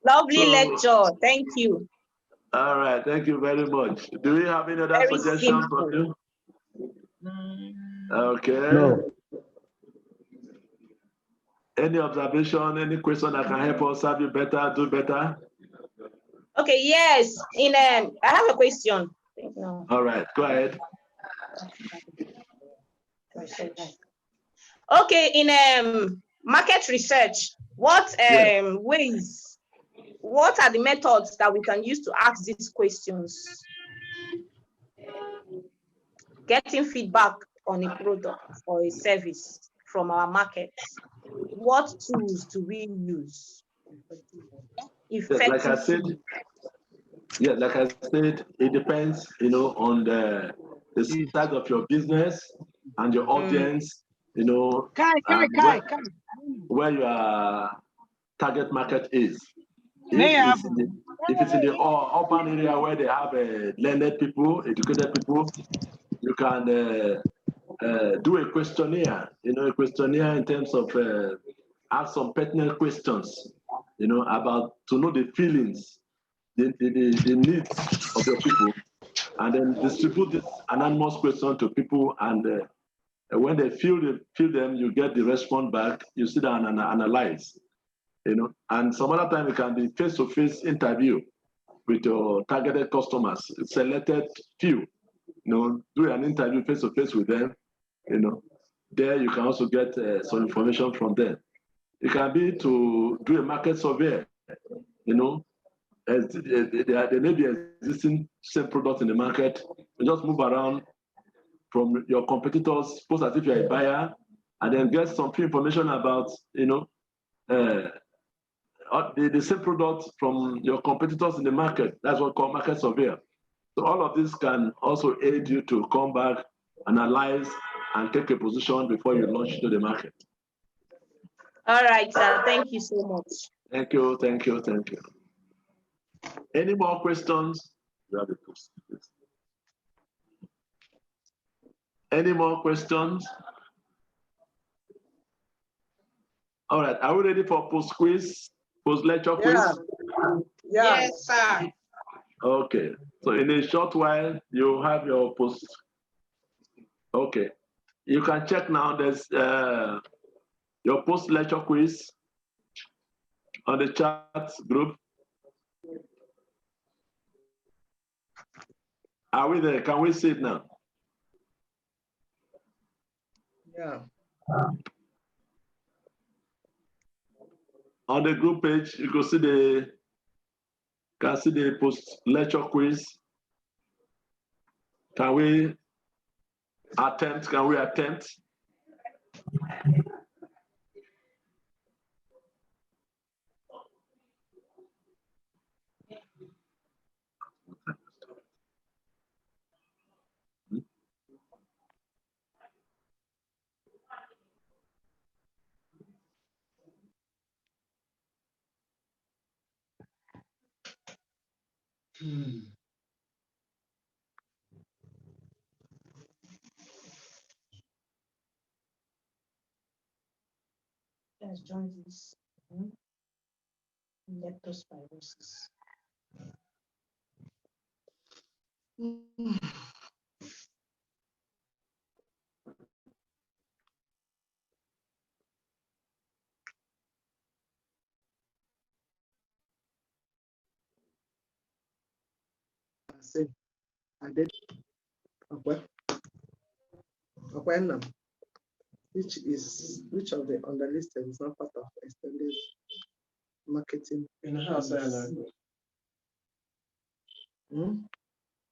Lovely So, lecture. Thank you. All right, thank you very much. Do we have any other Very suggestions simple. from you? Okay. No. Any observation, any question that can help us serve you better, do better? Okay, yes. I have a question. No. All right, go ahead. Okay, in market research, what ways, what are the methods that we can use to ask these questions? Getting feedback on a product or a service from our markets. What tools do we use? Like I said, it depends, on the size of your business and your audience, where your target market is. If it's in the urban area where they have learned people, educated people, you can do a questionnaire, a questionnaire in terms of ask some pertinent questions, about to know the feelings, the needs of your people, and then distribute this anonymous question to people, and when they feel them, you get the response back, you sit down and analyze, and some other time it can be face-to-face interview with your targeted customers, selected few, do an interview face-to-face with them, there you can also get some information from them. It can be to do a market survey, you know, as there may be existing same product in the market. You just move around from your competitors, post as if you're a buyer, and then get some few information about, you know, the same product from your competitors in the market. That's what called market survey. So all of this can also aid you to come back, analyze, and take a position before you launch into the market. All right, sir. Thank you so much. Thank you, thank you, thank you. Any more questions? You have a post. Any more questions? All right, are we ready for post quiz, post lecture quiz? Yeah. Yes, sir. Okay, so in a short while, you have your post. Okay, you can check now. There's your post lecture quiz on the chat group. Are we there? Can we see it now? Yeah. On the group page, you can see the post lecture quiz. Can we attempt? Can we attempt? Let's join this. Leptospirosis. Say, I did. Okay. Okay, now. Which of the underlisted is not part of extended marketing? In the house,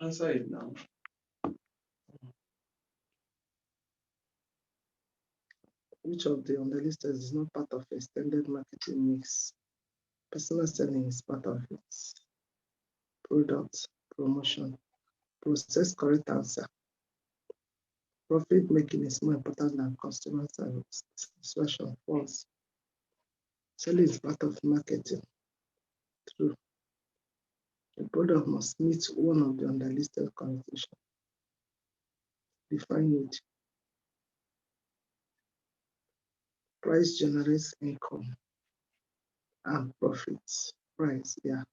answer it now. Which of the underlisted is not part of extended marketing mix? Personal selling is part of it. Product promotion. Process correct answer. Profit making is more important than customer service. Satisfaction false. Selling is part of marketing. True. The product must meet one of the underlisted conditions. Define it. Price generates income and profits. Price, yeah.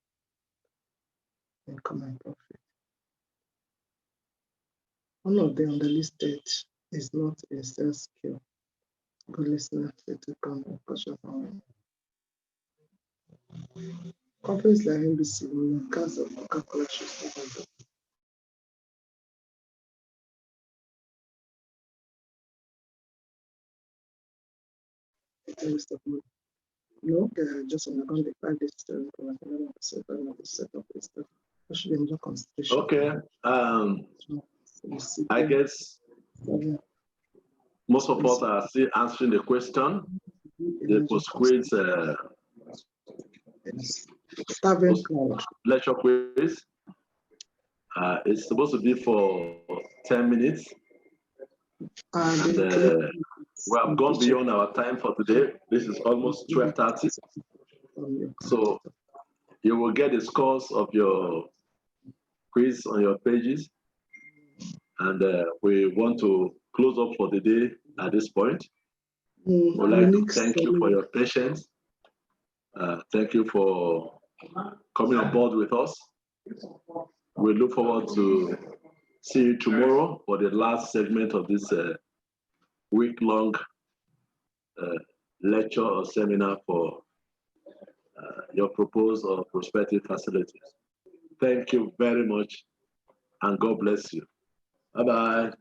Income and profit. One of the underlisted is not a sales skill. Good listener, to come and question. Companies like NBC will cancel Coca-Cola shows. No, just undergone the 5 days to set up this stuff. Actually, more concentration. Okay. I guess most of us are still answering the question. The post quiz lecture quiz. It's supposed to be for 10 minutes. And we have gone beyond our time for today. This is almost 12:30. So you will get the scores of your quiz on your pages. And we want to close up for the day at this point. We'd like to thank you for your patience. Thank you for coming on board with us. We look forward to see you tomorrow for the last segment of this week-long lecture or seminar for your proposed or prospective facilities. Thank you very much, and God bless you. Bye-bye.